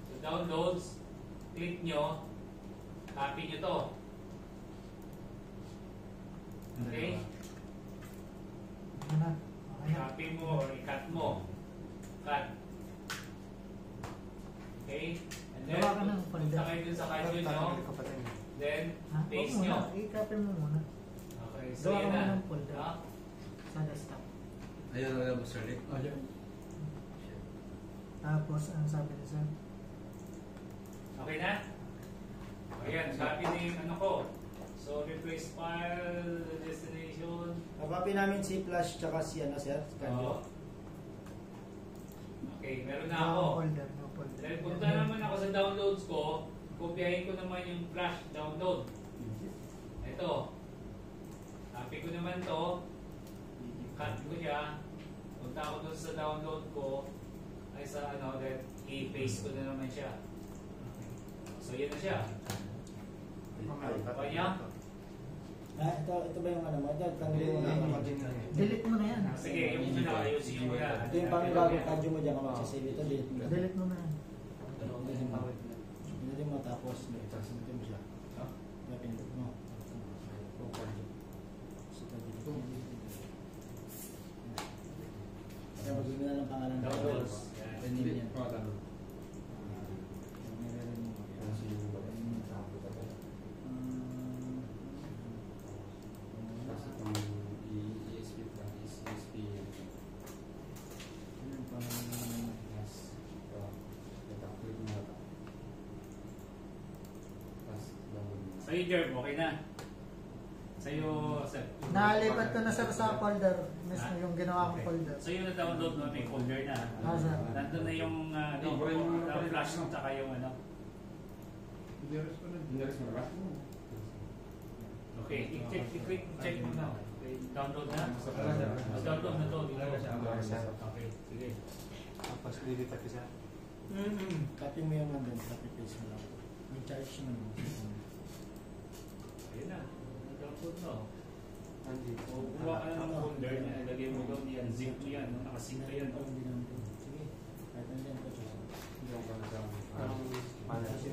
So, downloads, click nyo, copy nyo to. Okay? ano na. Okay na. Copy mo or i-cut mo. Cut. Okay? And then, Gawa ka ng folder. punta kayo dun sa Kadyo nyo. Then, Ha? paste Huwag nyo. muna. I-copy mo muna. Okay, so Gawa yan ka na. muna ng folder. No? Sa desktop. Ayun na ba, Sir Rick? Tapos, ang sabi ni sir? Okay na? Ayan, copy na yung ano ko. So, replace file, destination. Copy namin si Flash tsaka si ano, sir? Oo. Okay, meron na No ako. folder, no folder. Then, punta naman ako sa downloads ko. Kopyahin ko naman yung flash download. Ito. Copy ko naman to. Cut ko siya. Punta ako dun sa download ko. Ay sa ano, then i-paste ko na naman siya. So, yan na siya. Okay niya? Ito ba yung ano mo? Ito, tanggalin mo na. Delete mo na yan. Sige, yung pinaka-ayusin mo yan. Ito yung pang-bagong Kadyo mo dyan ka magsasave ito. Delete mo na. Delete mo na yan. Hindi mo tapos. Sasabitin mo siya. Napindot mo. Kaya mag-ibig na ng pangalan ng Downloads. Renew yan. Oo, tama. Kasi kung ESP pa, ESP Yung pangalan ng yes. Click mo na ito. Tapos, download mo. Sa'yo, Jerv, okay na? Sa'yo, sir. Nalipat ko na sir sa folder. Mismo yung ginawa kong folder. Sa'yo na-download mo, may folder na. Ah, sir. Nandun na yung flash at saka yung ano. Inalis mo na ba? Okay, i-check mo na. Okay, download na. Download na to. Okay, sige. Tapos lilipat ko siya. Copy mo yung nandun. Copy paste mo lang. May charge mo naman. Ayun na. Download na. Andito. O, kuha ka na ng folder na ilagay mo doon. Yan, zip mo yan. Nakasync ka yan. Hindi naman ito. Sige. Kahit ano yan. Yung ka na sa Ha? Tapos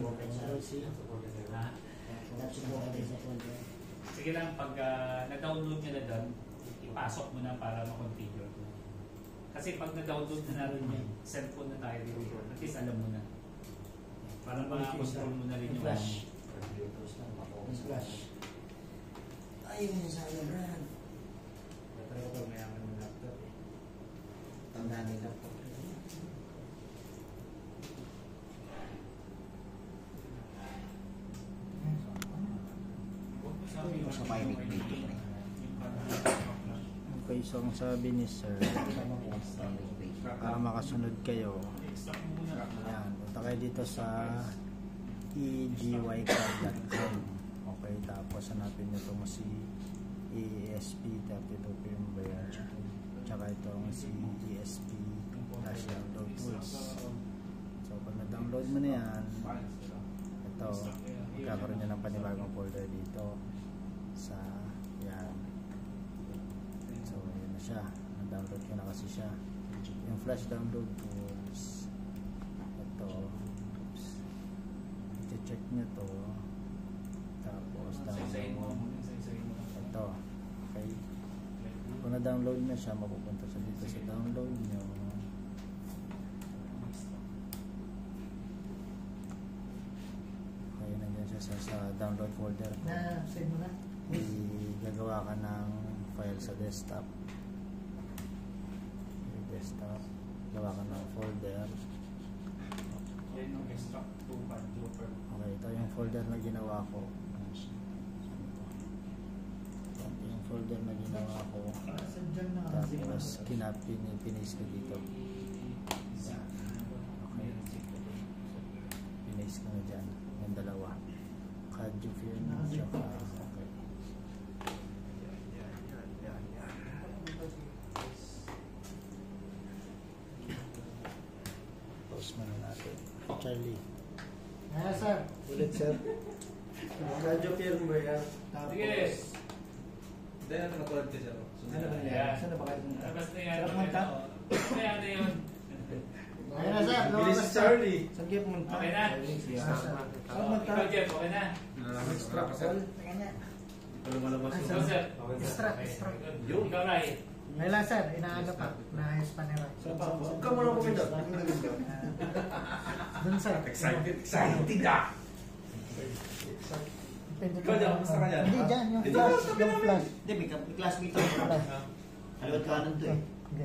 mo ka sa folder. Sige lang, pag na-download nyo na doon, ipasok mo na para ma-configure ko. Kasi pag na-download na natin yung cellphone na tayo dito, at least alam mo na. Para ma-control mo na rin yung Flash. Yung flash. Ayun yung sa brand. Pero kapag mayaman ng laptop eh. Tandaan yung laptop. Sa private meeting. Okay, so ang sabi ni sir, para makasunod kayo, ayan, punta kayo dito sa egycard.com. Okay, tapos hanapin nyo itong si ESP32 firmware. Tsaka itong si ESP flash download tools. So pag na-download mo na yan, ito, magkakaroon nyo ng panibagong folder dito sa yan. So yun na siya, na-download ko na kasi siya. Yung flash download tools, ito, i-check nyo to, tapos download ito. Okay, kung na-download na siya, mapupunta siya dito sa download nyo. Okay, nandiyan siya sa download folder. Na-save mo na? Gagawa ka ng file sa desktop. Desktop, gawa ka ng folder. Yan yung extract to Jumper. Okay, ito yung folder na ginawa ko. Ito yung folder na ginawa ko. Sadyan na. Tapos pinis ko dito. Okay. Pinis ko na dyan. Yung dalawa. Kadjufin. Tsaka. Okay. Pause muna natin. Charlie. Ayan, sir. Ulit, sir. Radyo firmware. Sige. Dahil natin natulad ka siya. Ano ba yan? Saan na ba kayo? Basta yan. Sarap manta? Basta yan na yun. Ayan na, sir. Bilis si Charlie. Saan kayo pumunta? Okay na? Saan manta? Ikaw, Jeff, okay na? Extract call. Kanya. Ito lumalabas Ah, Ikaw, sir. Extract, Okay. extract. Ikaw, Ray. Ngayon lang, sir. Inaano pa. Naayos pa nila. Huwag ka muna pumunta. Doon, sir. Excited ah! Pindot Ikaw dyan, basta ka dyan. Hindi, dyan. Yung Dito, flash. Yung flash. Hindi, may classmate ako. Flash. Halawat kanan to eh. Hindi.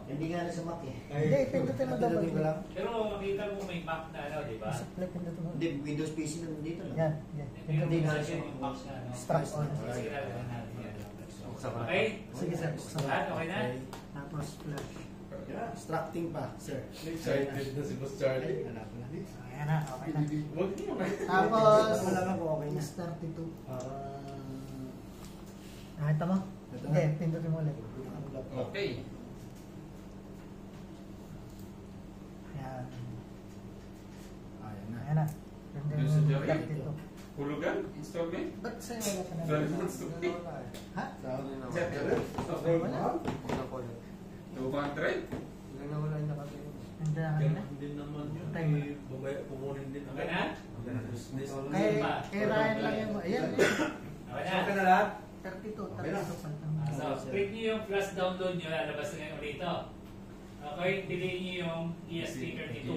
Hindi nga na sa Mac eh. Hindi, pindutin mo double Pindutin ko lang. Pero makita mo may map na ano, di ba? Supply, pindutin mo. Hindi, Windows PC na nandito lang. Yan, yan. Hindi Pindutin mo. na siya yung map na, no? Extract on. Sige na, gawin natin yan. Okay? Sige, sir. Buksan mo. Lahat, okay na? Tapos flash. Extracting pa, sir. Excited na si Boss Charlie. Hanap na. Ayan na, okay na. Huwag mo na. Tapos, Wala nga po, okay na. is 32. Ah, Nakita mo? Ito Hindi, na. pindutin mo ulit. ang laptop. Okay. Ayan. Ayan na. Ayan na. Pindutin Yung sa mo Jerry? 32. Hulugan? Install game? Ba't sa'yo wala ka na? Very good stupid. Ha? Check it. Okay, Wala. 200? Hindi na kanina. Hindi naman yun. Time. Eh, babaya, kukunin din Okay na? Business. Kay Ryan lang yung... Ayan, Okay na? Okay na lahat? 32. Okay na. 32 pala. So, click nyo yung flash download nyo, lalabas na ngayon dito. Okay, delay nyo yung ESP32.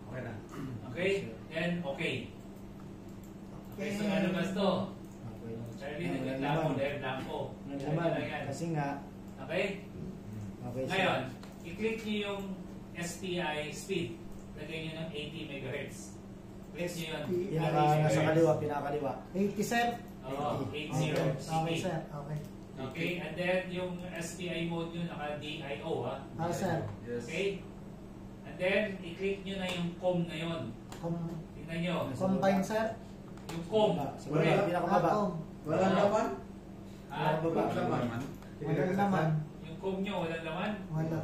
Okay na. Okay? Then, okay. Okay, so lalabas to. Okay. Charlie, nagreklamo dahil blanco. Naman, Charlie lang yan. kasi nga, Okay? okay, sir. Ngayon, i-click nyo yung SPI speed. Lagay nyo ng 80 MHz. Click nyo yun. Nasa kaliwa, pinakaliwa. 80, sir. Oo, 80. Okay, sir. Okay. Okay, and then yung SPI mode nyo naka-DIO ha. Ah, sir. Okay? And then, i-click nyo na yung COM na yun. Tingnan nyo. Combine, sir. Yung COM. Wala, pinakamaba. Wala naman? Ha? Wala Walang laman. Yung COM nyo, walang laman. Wala.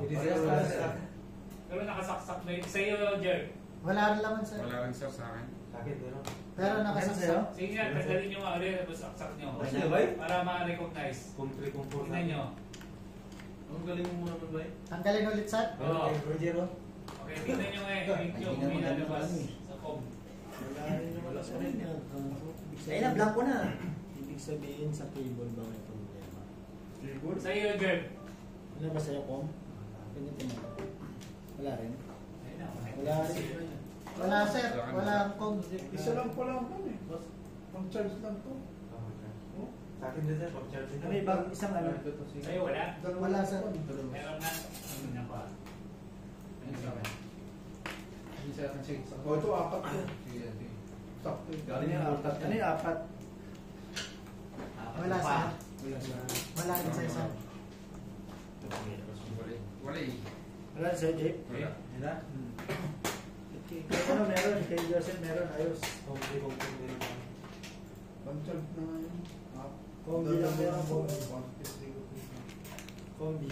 Pero nakasaksak na yun. Sa'yo, Jer. Wala rin laman, sir. Wala rin sir sa akin. Pero nakasaksak. Sige nga, tanggalin nyo nga ulit. Tapos saksak nyo. Kasi ba? Para ma-recognize. Tingnan nyo. Ang galing mo naman ba eh? Tanggalin ulit, sir. Oo. Zero. Okay, tingnan nyo nga yung video kung may lalabas sa COM. Wala rin naman sa rin yan. Ayun na, blanco na. Ibig sabihin sa cable ba may problema? Sa'yo, Jer. Wala ba sa'yo, Kom? Pinitin mo. Wala rin? Ayun na, okay. Wala rin. Wala, sir. Wala akong Isa lang pala ang eh. Pang-charge lang to. Sa akin din sir, pag-charge Ano ibang isang ano? Sa'yo, wala? Wala, sir. Meron na. Ano na pa? Ano sa akin? O ito, apat to. Sakto. Galing yan, apat. Ano yung apat? Wala, sir. Wala rin sa isa. Wala eh. Wala sa'yo, Jake? Wala. Wala? Kaya ano meron? Kay Joseph meron, ayos. Pang-charge na nga yun. Combi lang meron po. Combi.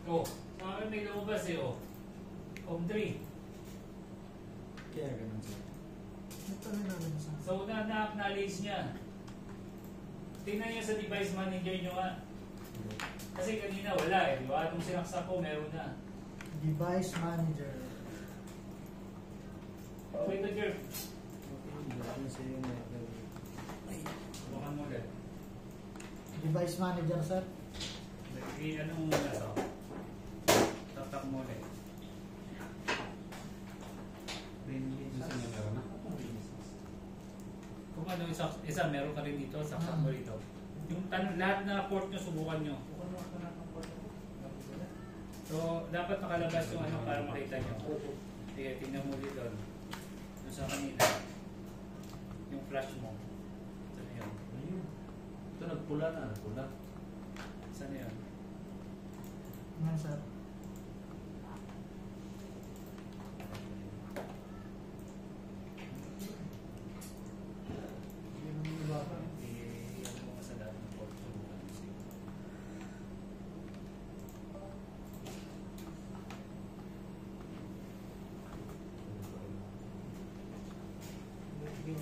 Oh, sa akin may lumabas eh, oh. Home 3. Kaya ganun sir. Ito na namin sa... So, na-acknowledge niya. Tingnan niyo sa device manager niyo nga. Kasi kanina wala eh, di ba? Itong sinaksak ko, meron na. Device manager. Okay to, Jerv. Ano sa yung Bukan mo ulit. Device manager, sir. Anong muna to? Tatak mo ulit. Minsan niya meron na. Kung ano, isa meron ka rin dito, saksak mo rito. Yung lahat na port nyo, subukan nyo. So, dapat nakalabas yung ano para makita nyo. Sige, tingnan mo ulit doon. Doon sa kanina. Yung flash mo. Saan yun? Ito nagpula na, nagpula. Saan yun? Yan, sir. Ano mo sa lahat ng port, subukan nyo. Sige.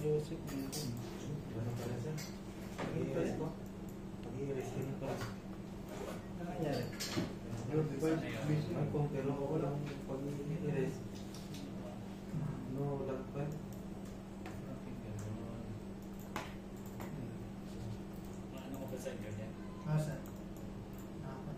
Joseph meron. Ganun pala sir. Pag-i-erase ko. Pag-i-erase ko na pala. Ano nangyari? Yung device busy. Ang kung pero ako lang pag-i-erase. No lag pa. Ano ko ba sa internet? Ah, sir. Dapat.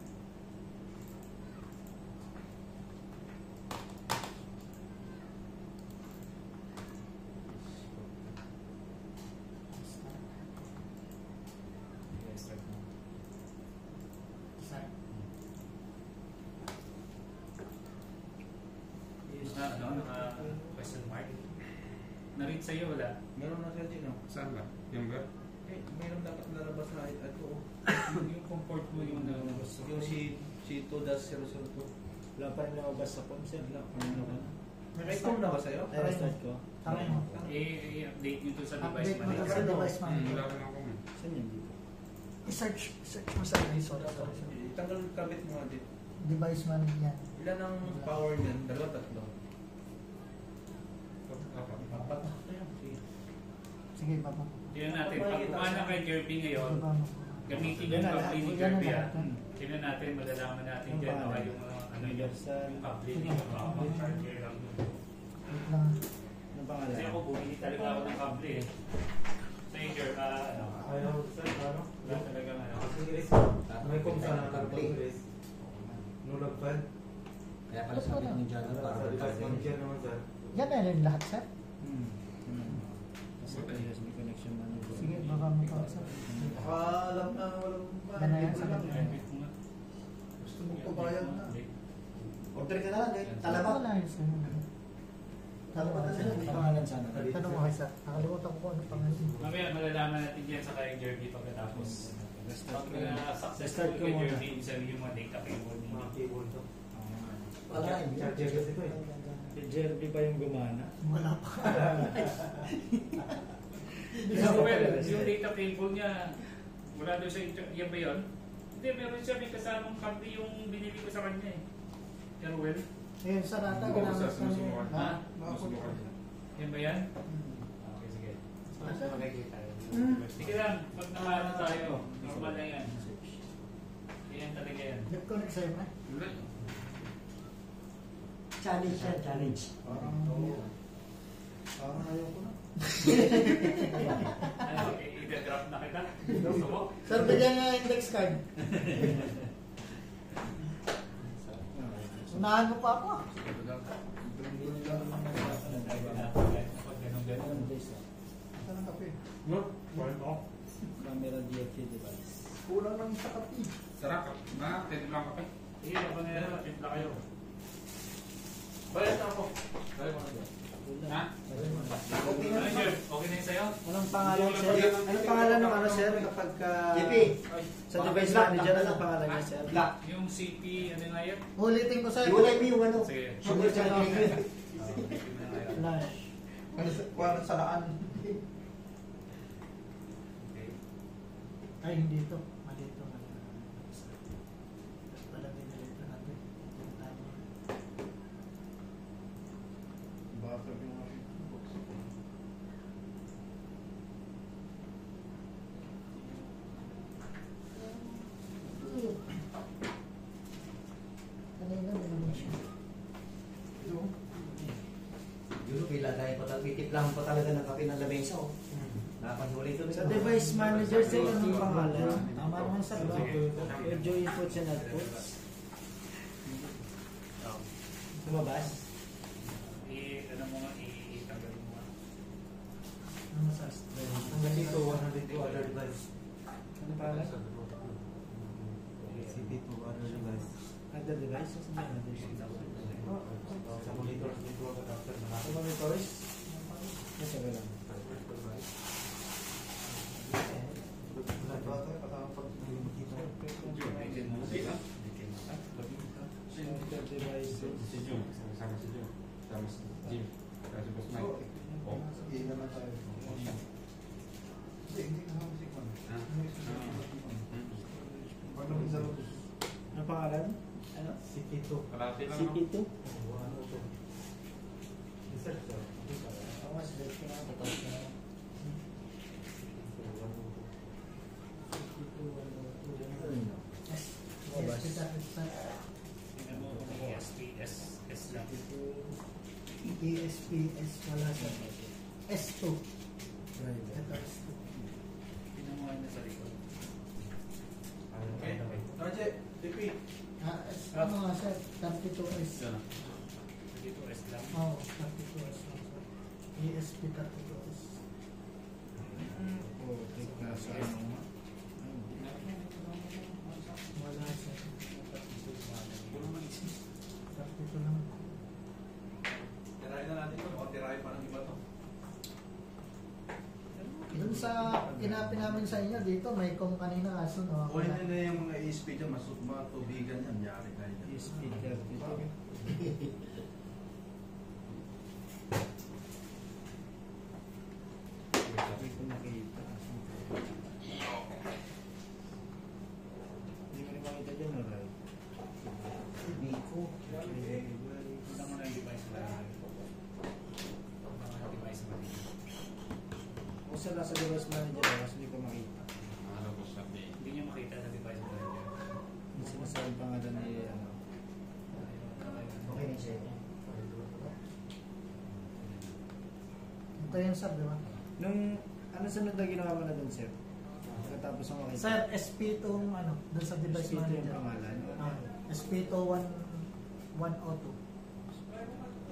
Sige, start mo. Sir. Question mark? Na-read sa'yo, wala? Meron na sir din, no? Saan ba? Yung ba? Eh, meron dapat nalabas na ito. Yung comport mo yung nalabas. Yung si 2-002. Wala pa rin lumabas sa phone sir. Wala pa rin lumabas. May call na ba sa'yo? Ay, restart ko. Tara mo. I-update nyo to sa device Update mo lang manager. sa device manager. Wala ko na ako. Saan yun dito? I-search mo sa resort. Tanggal kabit mo nga din. Device manager yan. Ilan ang power niyan? 2, 3. Apat. Sige, baba. Tingnan natin, pag kumana kay Kirby ngayon, Baba mo. gamitin yung Yan na kable ni lahat. Kirby. Yan na lahat. Tingnan natin, malalaman natin Yung dyan pangalan. baka yung ano yun, Universal. yung kable niya, baka mag-charger lang doon. Wait lang. Anong pangalan? Kasi ako bumili talaga ako ng kable eh. Sa'yo, Jer, ano, Ayaw sir, ano? wala talagang ano. Pag-i-erase ko. May kung saan ang pag-i-erase. No lag pa. Kaya pala sabi ni John para Sa device manager naman sir. Yan na rin lahat, sir. Kasi USB connection na nyo. Sige, baba mo pa, sir. Baka alam na walang Yan na yan, Gusto sabi ko. mo pabayad na. Order ka na lang, guys. Wala Talaga. yun, sir. Tama na, sir. Anong pangalan sana? Tanong mo kay sir. Nakalimutan ko kung ano pangalan. Mamaya malalaman natin yan sa kay Jerby pagkatapos. Restart Pag ko na. successful Restart ko kay muna. Jerby, ibig sabihin yung mga data cable Mga niya. cable to. Wala. Charger kasi ito eh. Si Jerby pa yung gumana. Wala pa. So, well, yung data cable niya, wala doon sa yan ba yun? Hindi, meron siya may kasamang kable yung binili ko sa kanya eh. Pero well, Ayun, sir, ata. Hindi ko ginamit sa namin. sinusubukan. ha? Masubukan. Yan ba yan? Hmm. Okay, sige. Makikita yun. Sige lang, pag nakaano tayo, normal na yan. Yan talaga yan. Nag-connect sa'yo, pre? Wala. Challenge yan, challenge. Parang ayaw ko na. Ano, i-drop na kita? Gusto mo? Sir, bigyan nga index card. Unahan mo pa ako. Pag ganun-ganun. Saan ang kape? No? Well, off. Camera DFT device. Kulang lang sa kape. Sarap. Ma, pwede lang kape. Sige, kapag ngayon, timpla kayo. Bayad na ako. Bayad mo na dyan. Ha? Okay Ano, na. Jer? Okay na yung sa'yo? Anong pangalan sir? Anong pangalan ng ano sir? Kapag JP. sa device manager, anong pangalan niya sir? Black. Yung CP, ano nga yan? Ulitin ko sa'yo. Iwalay mo yung ano. Sige. Sugar charger. Flash. Parang salaan. Ay, hindi ito. Mali ito. Pala dinilito natin. Bata yung aking box. Kanina may naman siya. Yung Yun, ilagay pa talaga, titiplahan pa talaga ng kape ng lamesa, oh. Nakapasulit ito. Sa device manager sila ng pangalan. Tama naman sa ba? Medyo inputs and outputs. Lumabas. Ano mo nga, itanggal mo nga. Ano sa stream? Hanggang dito, 102 other device. Ano pangalan? CP2 other device. Other device? Sa manager. Sa monitor, dito ako after na Sa monitors? Yes, okay lang. bata, katapag Other devices. Si Jun, sama si Jun. Sama si Jim. Kasi boss Mike. Oh. Iyan na tayo. Hindi ka hamas ikon. Paano isa lang? Ano pangalan? Ano? CP2. Kalati lang. CP2? Research, sir. Ako mas late ko na. Tapos na. Lumabas. Tingnan mo kung may SPS lang. ESPS wala sa S2. Ito S2. Tingnan mo nga sa likod. Okay. Roger, DP. Ano nga sir? 32S. Yan. Dito S lang. Oo, 32S lang sir. ESP 32S. Oh, take na sa ano nga. Wala sir. 32 lang. Tirahin na natin ito. O, tirahin pa ng iba to. Dun sa kinapin namin sa inyo dito, may com kanina kaso no. O hindi na yung mga ESP dyan, matubigan yan, yari na yan. Speaker dito. Hindi ko nakita. Hindi mo rin makita dyan, alright? Biko. Tingnan mo na yung device na device na Kung saan nasa device manager, mas hindi ko makita. Ano boss sabi? Hindi niyo makita sa device manager. Yung sinasabi pangalan ni ano. Okay na siya. Ito yung sir, di ba? Nung, ano sunod na ginawa mo na dun, sir? Pagkatapos ang makita. Sir, SP2 ano, dun sa device Speed yung manager. pangalan. SP2 102.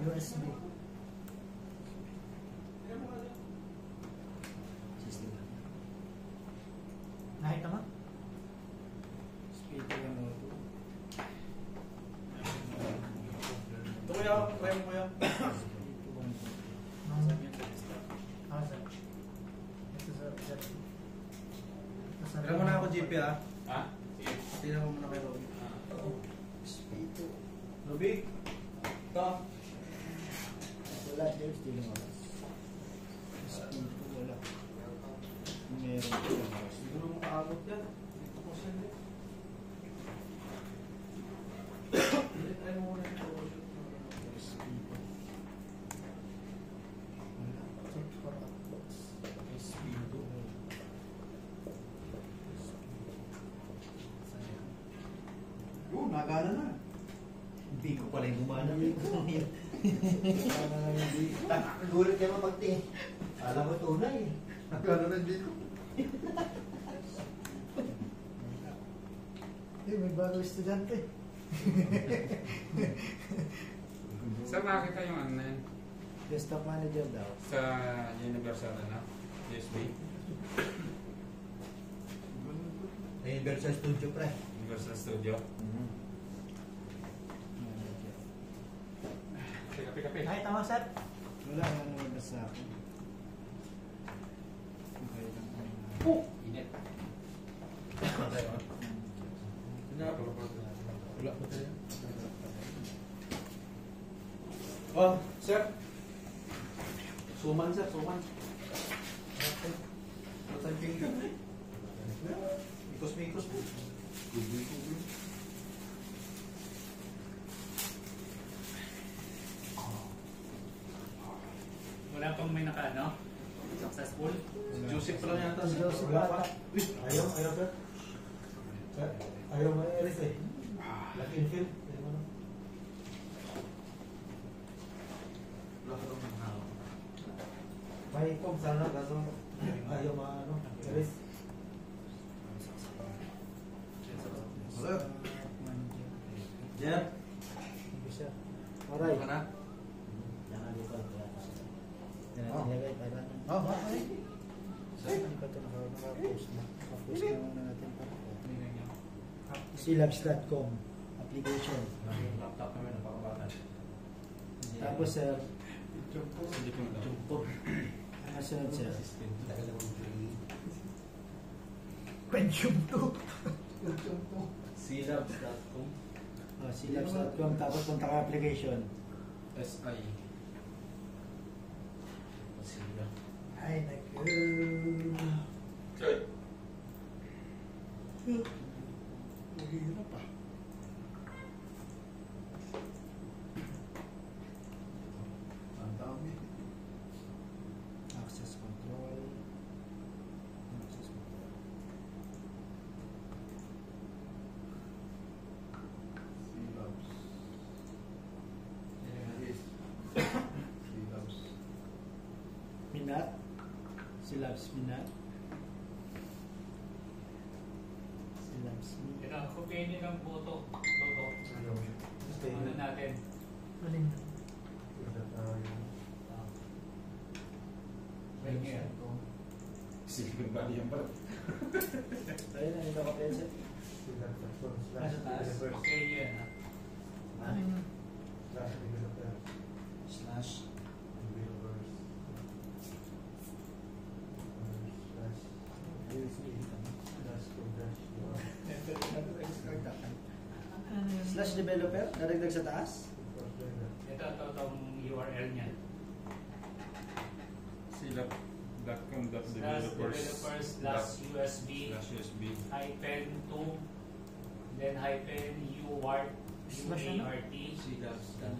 USB. System. Nakita mo? Speed yung ano. Ito kuya, try mo kuya. Speed 1. Sabi yung desktop. Ah, sir. Ito sir, sir. Ito sir. Tira mo na ako, GP ha. Ha? Tingnan mo muna kay Robby. Speed 2. Robby? Ito. Wala, there's still lumabas. Speed 2, wala. Meron ko lumabas. Siguro makaabot yan. Dito po siya. Try mo muna ito. Speed 2. Wala. Check for uploads. Speed 2. Oo, nagana na. Hindi ko pala yung gumana. Parang hindi. Gulat ka mapagtingin. Alam mo tunay. Nagana na dito. May bago estudyante. Saan makakita yung ano na yun? Desktop manager daw. Sa Universal ano? USB? Universal Studio pre. Universal Studio? Manager. Kape. Nakita mo sir? Wala nga lumabas sa akin. Okay lang. Init. Wala pa tayo. Oh, sir. Suman sir, suman. Matang finger. Mikos-mikos po. Wala pang may naka, no? Successful. Joseph pa lang yata. Joseph bata. Ayaw, sir. Sir, ayaw ma-iris eh. Lock and fill. May kong sana kaso ayaw ma-iris. Sir. Jer. Bisa. Alright. Ka na? Jangan lupa. Yan natin ilagay para Okay. hindi pa ito naka-post na. Naka-post na muna natin para silabs.com application. Yung laptop namin, napakabatan. Tapos sir, Hindi ko na. ang sunod sir, Tagal naman free. Pentium 2. Silabs.com. silabs.com tapos punta ka application. SI. Ay, naku. Mahirap ah. Ang dami. Access control. Access control. Silabs. Silabs. Minat. Silabs Minat. Silabs Minat. Ito, kopyahin niyo ng photo. Toto. Ano natin? Alin? Right here. Silicon Valley yan pala. Ayun na, ito ka pencil. Nasa taas. Okay, yun. Alin? Slash. Slash developer, naragdag sa taas. Ito, itong URL niya. Silab.com.developers/USB hyphen 2 then hyphen UART Slash ano? UART Silabs.com.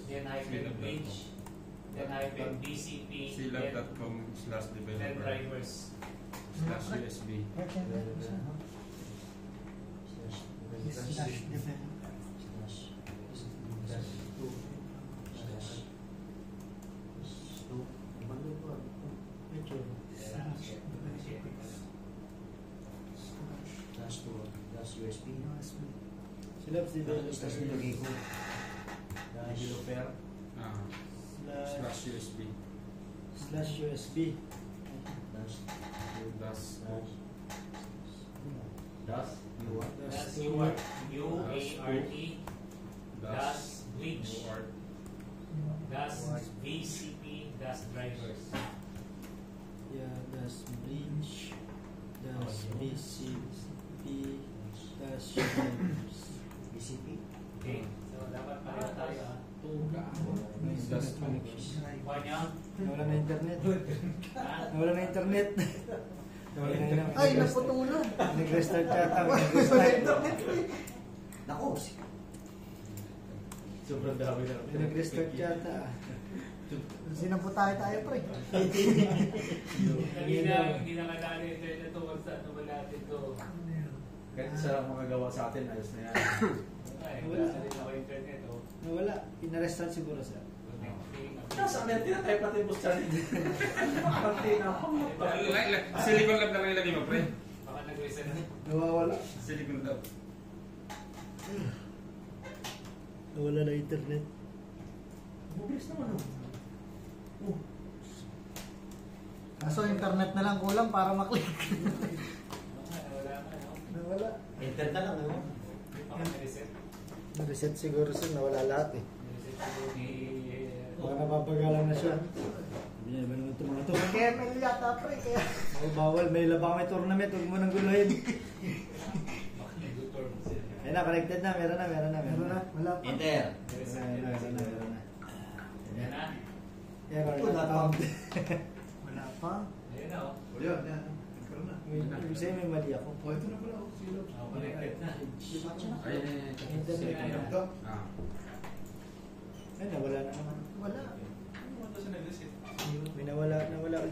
then hyphen bridge then hyphen BCP then Silab.com/developers/USB drivers. /USB. Slash developer. USB. Silabs developer. Slash nilagay ko. Developer. /USB. Slash USB. Dash. Das. Dash. That's UART UART dash bridge dash BCP dash drivers. Yeah, das bridge. Das BCP. Das drivers. BCP. Okay, so dapat pareho tayo ah. Das Kuha niyo? Nawala na internet. Ah, Nawala na internet. Nawala na internet. Ay, naputulan. Nag-restart yata. Nag-restart. Nako. Sobrang dami na. Nag-restart yata. Sinamputay tayo, pre. hindi na kadali internet to. Ano ba natin to? Kahit isa lang makagawa sa atin, ayos na yan. Ay, wala na rin ako internet oh. Nawala. Pinarestart siguro sir. Saan yan? Tinatay pati po sa atin. Pati na ako. Silicon Lab na lang ilagay mo, pre. Baka nag-reset na. Nawawala. Silicon Lab. Nawala na internet. Mabilis naman oh. Kaso internet na lang kulang para maklik. Wala na, no? Nawala. Internet na lang, ano? Baka nag-reset. Na-reset siguro sir. Nawala lahat eh. Nag-reset siguro ni... Baka napapagalan na siya. Sabi niya, ba naman ito mga to? Kemel yata, pre. Kaya... Bawal. May labang may tournament. Huwag mo nang guluhin. Baka nag-tutor mo sila. Ayun na, connected na. Meron na. Meron na, wala pa. Enter. Meron na. Yan na. Error na account. Wala pa. Ayun na oh. O yan, yan. Nagkaroon na. Ibig sabihin may mali ako. Oh, ito na pala. Oh, sino? Connected na. Ay, Internet na. Ito. Ah. Ay, nawala na naman. Wala. Ano ba siya nag-reset? May nawala ulit. Wala eh.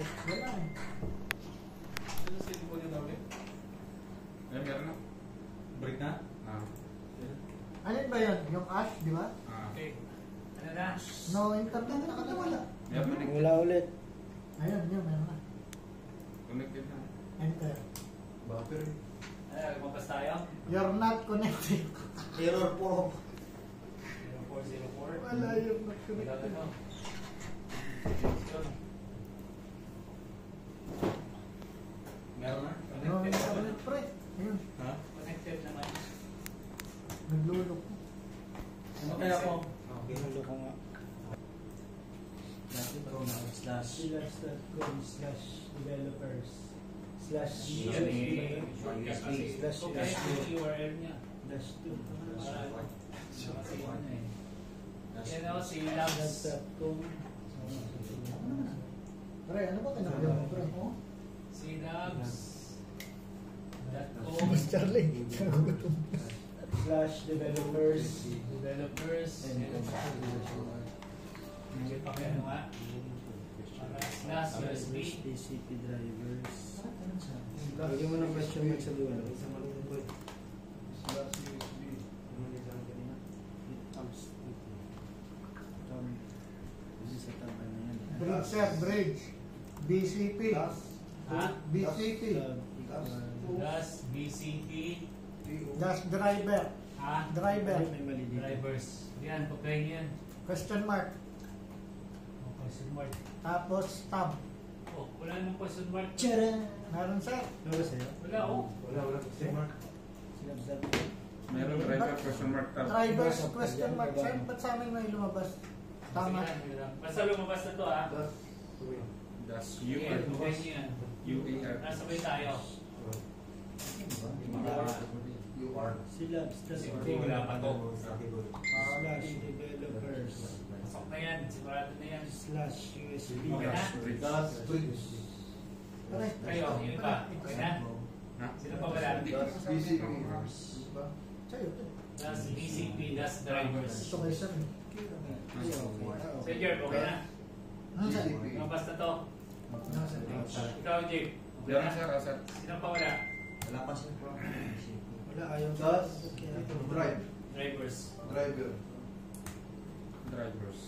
Nag-reset mo niya namin? Ay, meron na. Break na? Ah. Alin ba yun? Yung ash, di ba? Ah. Okay. Ano na? No internet, nakakawala. Meron. Wala ulit. Ayun, yun, meron na. Connected na. Enter. Buffer eh. Ano, lumabas tayo? You're not connected. Error po. 0404. Wala yung not Wala connected. ano. Meron na. No internet, pre. Ayun, Ha? Connected naman. naglulok. Ano kaya ako? Pinulo ko nga. Slash/developers/slash/USB/slash URL niya. /2 Yan o, si Labs. Pre, ano ba kinakaya mo, pre? Oh? Si Labs. Mas Charlie. /developers Developers. Ano nga? Slash USB. DCP drivers. Lagyan mo ng question mark sa dulo. Slash USB. Bridge set, bridge. BCP. Ha? BCP. Slash BCP. Dash driver. Ha? Driver. May mali dito. Drivers. Yan, pagkain yan. Question mark. Oh, question mark. Tapos tab. Oh, wala namang question mark. Tcharan! Meron sir. Ano ba sa'yo? Wala, oh. Wala. Question mark. Sinabsab ko. Meron driver question mark tab. Drivers question mark. Sir, ba't sa amin may lumabas? Tama. Sige lang. Basta lumabas na to, ha? Das Yan, pagkain nyo yan. UAR. Nasabay tayo. You are. Silabs. Hindi, wala pa to. /developers Pasok na yan. Sigurado na yan. /USB. Okay na? Das bridge. Pre. Kayo, yun ba? Okay na? Ha? Sino pa wala? Das BCP. Diba? Sa'yo, pre. Das BCP, das drivers. Ito kayo sir. Sir Jerv, okay na? Ano sir? BCP. Lumabas na to. Ano sir? Ikaw, Jake. Okay Meron na? sir, sir. Sino pa wala? Wala pa siya. Wala, ayaw. Das drive. Drivers. Driver. Drivers.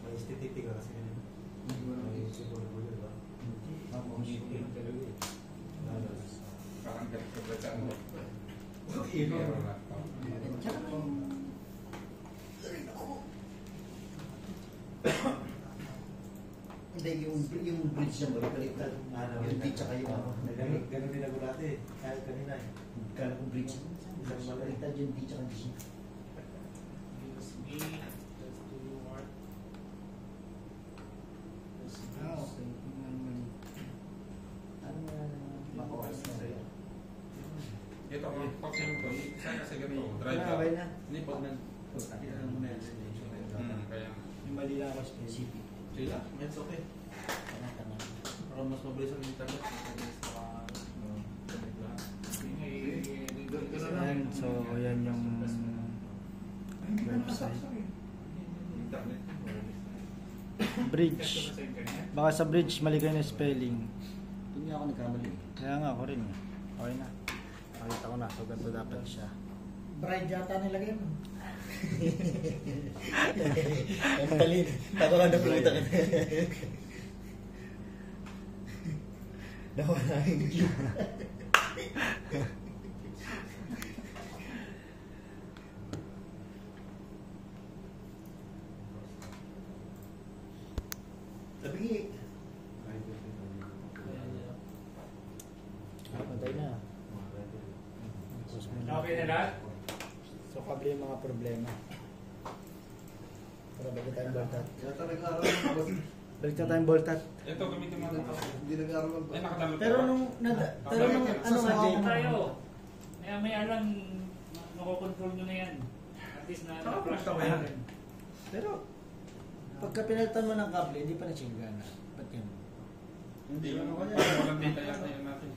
May STTP ka kasi ganun. Hindi mo naman Parang ganito ba siya? Meron na. Hindi, yung bridge na baliktad. Yung D tsaka yung ano. Ganun din ako dati. Kahit kanina eh. Kala ko bridge. Baliktad yung D tsaka D. USB. That's to work. Ah, okay. Ano na makuha na sa'yo? Ito, pag yung saan kasi ganito, Ah, driver. okay na. Hindi, pag Ano mo na yan? kaya. Yung mali lang ako specific. Sila, it's okay. Para mas mabilis ang internet. Ayan, so yan yung website. Internet. Bridge. Sa internet. Baka sa bridge mali kayo na spelling. Hindi nga ako nagkamali. Kaya nga ako rin. Okay na. Nakita ko na. So ganito dapat siya. Bride yata nilagay mo. Ang talin. Ako nga napulutan ka na. Nawala yung cue. Sabi Patay na. Tapos mo na. Okay na lahat? So kable yung mga problema. Para balik tayong boltat. Yata nag-aaral ng boss. Balik na tayong boltat. Ito, gamitin mo na. Hindi nag-aaral ng boss. Ay, nakadownload Pero ka ba? nung pero nung ano nga Ano Jake? tayo? May alam, nakokontrol nyo na yan. At least na Naka-flash na-flash ako yan. Pero pagka pinalitan mo ng kable, hindi pa na siya gana. Ba't yan? Hindi ano kaya. Baka walang data yata yun natin.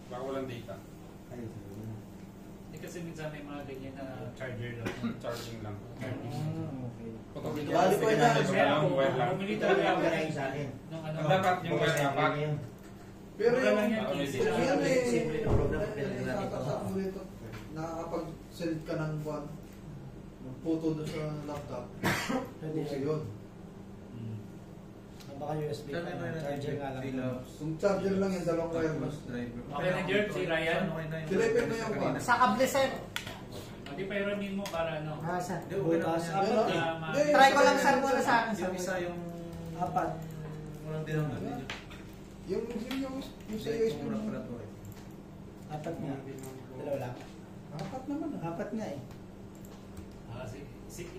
Baka walang data. Hindi kasi minsan may mga ganyan na charger lang. Charging lang. Okay. Putulin ko Bali kasi ko natin yan. wala lang, wire lang. Bumili talaga ako Sa akin. nung ano. Dapat yung wire dapat. Pero Wala lang yung yan, Wala 15 lang. yan eh, Simple na program na pinag natin nakakasama mo dito. Nakakapag-send ka ng buwan, ng photo doon sa laptop. Pwede Okay yun. yun. Baka USB ka na, charger nga lang. Kung charger lang yan, dalawang wireless. Okay na, Jerk, si Ryan. Silipin mo yung buwan. Sa kable, sir. Hindi pa iramin mo para ano. Sir. Butas. Ayun, Hindi, Try ko lang, sir, muna sa akin. Yung isa yung... Apat. Walang tinanong na. Yung sa USB mo. Apat nga. Dalawa lang. Apat naman ah. Apat nga eh.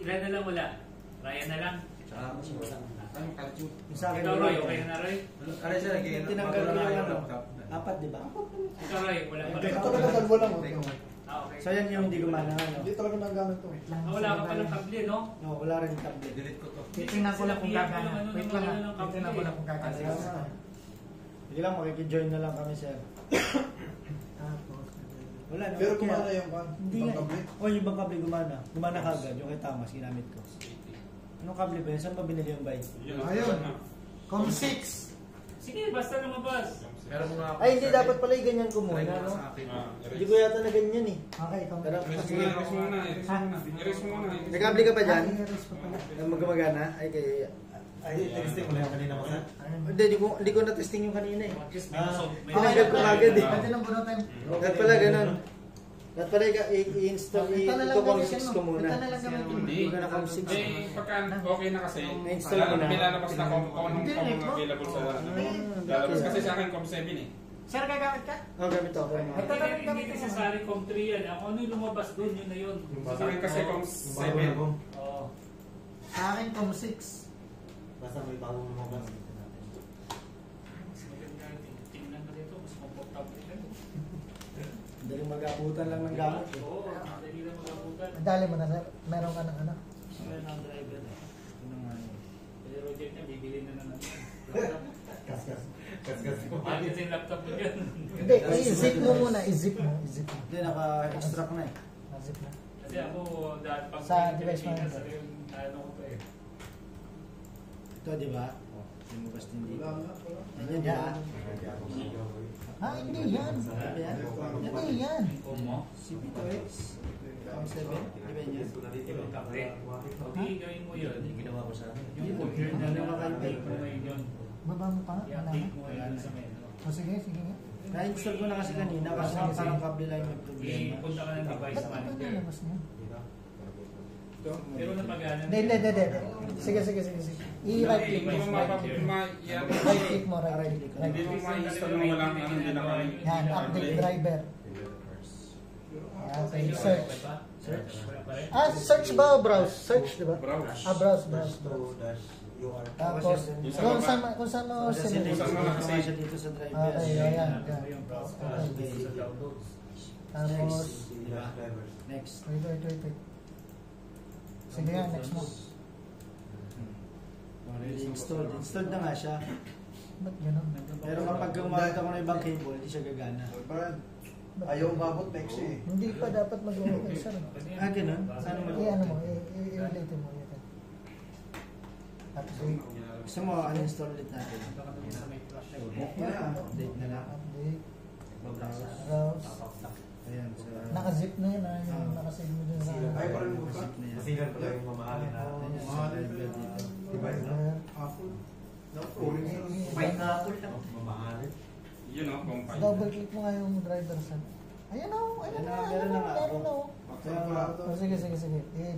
Ilan na lang wala? Ryan na lang. Tsaka ako siya wala. Anong kadyo? Yung sa akin, Ikaw, Roy, okay na, Roy? Ano siya, tinanggal ko yung ano. Apat, di ba? Ikaw, Roy, wala pa rin. Ito talaga dalawa lang. Okay. So yan yung hindi gumana. Ano? Hindi talaga nagamit to. Wala ka palang kable, no? No, wala rin tablet. Delete ko to. Titingnan ko lang kung gagana. Ano, Wait lang ano, ha. Titingnan ko lang kung gagana. Sige lang, makikijoin na lang kami, sir. Wala, no? Pero kumana yung kan. Hindi nga. O, yung ibang kable gumana. Gumana kagad. Yung kay Thomas, ginamit ko. Anong kable ba yun? Saan ba binili yung bike? Ayun. Com 6. Sige, basta lumabas. Meron mga... Ay, hindi dapat pala yung ganyan ko muna, no? Hindi ko yata na ganyan eh. Okay, com Pero, Erase mo muna, erase mo muna. nag-apply ka pa dyan? Erase ko pala. Magumagana? Ay, kaya... Ay, testing mo na yung kanina mo, sir? Hindi ko na-testing yung kanina eh. May Tinanggal ko agad eh. Pwede lang bunutin. Dapat pala ganun. Dapat pala i-install, Ito na lang ito com gamitin 6 mo. ko muna. Ito na lang gamitin mo. Hindi. Hindi ko na com 6. Eh, pagka okay na kasi, Na-install mo na. may lalabas na kung anong available sa lalabas. Kasi sa akin, COM 7 eh. Sir, gagamit ka? Oh, gamit ako. Ito na lang Hindi gamitin mo. necessary com 3 yan. Ano yung lumabas doon, yun na yun. Sa akin kasi COM 7. Oo. Sa akin, com 6. Basta may bagong lumabas. Mas maganda, tingnan mo dito, mas komportable ka. Daling mag-aputan lang ng gamit. Oo, madali lang magabutan. Dali mo na, sir. Meron ka ng ano. Ayan ang driver. Yun ang ano. Kasi Roger niya, bibili na naman. Kas-kas. Mahal kasi yung laptop mo yan. Hindi, i-zip mo muna. I-zip mo. I-zip mo. Hindi, naka-extract na eh. I-zip na. Kasi ako, dahil pag Sa device mo. Pilipinas, ano ko to eh. Ito, di ba? Oh, lumabas din dito. Wala nga, wala. Ayan, di ba? Hindi yan. Sabi yan? Hindi yan. Kung mo, CP2X. Com 7. Di ba yun? yung kape. Okay, gawin mo yun. Ginawa ko sa akin. Yung computer na lang makaintay mo ngayon yun. Baba mo pa. Wala na. I-update mo ngayon sa menu. O sige, sige nga. Na-install ko na kasi kanina kasi Sige, sige. parang kable lang yung problema. Punta ka ng device Ba't ito manager. nalabas niya? Pero napagana. Hindi. Sige. I-right click mo. Hindi mo Right click mo, right click. Right Hindi mo click. ma-install ng walang hindi na kami. Yan, update driver. Okay, search. Search? Search ba o browse? Search, di ba? Browse. Browse. UR. Tapos, kung saan mo Kasi sinunod. Saan mo nilagay nakasave? siya dito sa driver. Okay, ayan. Yung browser. Tapos, Next. wait. Sige nga, next mo. Already installed. Installed na nga siya. Ba't gano'n? Pero kapag gumamit ako ng ibang cable, hindi siya gagana. Brian, ayaw umabot next eh. Hindi pa dapat mag-okay, sir. Ah, ganun? Ano mo? I-ano mo, i-relate mo. Yun. Tapos, Gusto mo, uninstall ulit natin. Update na lang. update, Browse. browse. Ayan. So, Naka-zip na yun, yung nakasave mo dun sa... Ay, parang mo ka? zip na yan. Masigan pala yung mamahalin na. Ayan, sa driver dito. Diba yun? Apple. Orange na. May kapul lang. Mamahalin. Yun o, COM 5. Double click mo nga yung driver sa... Ayan o, Ayan na, meron na nga ako. meron na o. Oh, sige.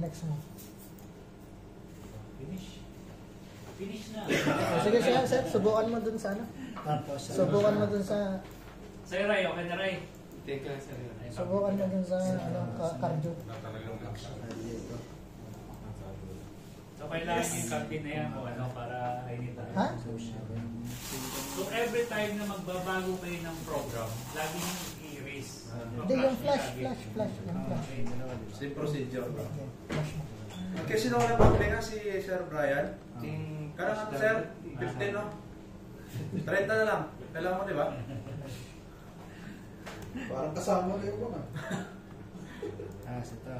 Next mo. Finish na. Sige, sir. Subukan mo dun sa ano. Tapos, Subukan mo dun sa... Sa'yo, Ray, okay na, Ray. Take lang sir. Subukan mo dun sa cardio. Talagang dito. So, kailangan yung captain na yan o ano para anytime. Ha? So, every time na magbabago kayo ng program, lagi nyo i-erase. Hindi, yung flash. Yung flash. Same procedure. Okay, flash mo. Kasi nung nababli nga si Sir Brian, karang ano sir, 15 no? 30 na lang. Kailangan mo, di ba? Parang kasama na yung mga. Ito.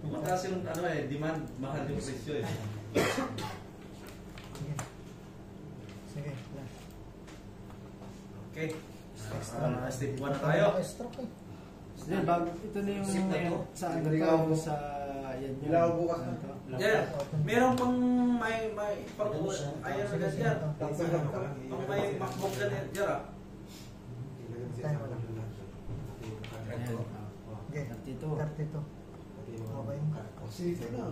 Mataas yung demand, mahal yung presyo eh. Sige, flash. Okay. Step 1 na tayo. Stroke eh. Then, ito na yung Sip na to. sa ano Ilaw to, mo. sa yan yun. Ilaw bukas na. Yeah. Meron pang may pang ayan na ganyan. Pang may MacBook ganyan dyan ah. Ayan. Okay. 32. 32. Okay. Sige na.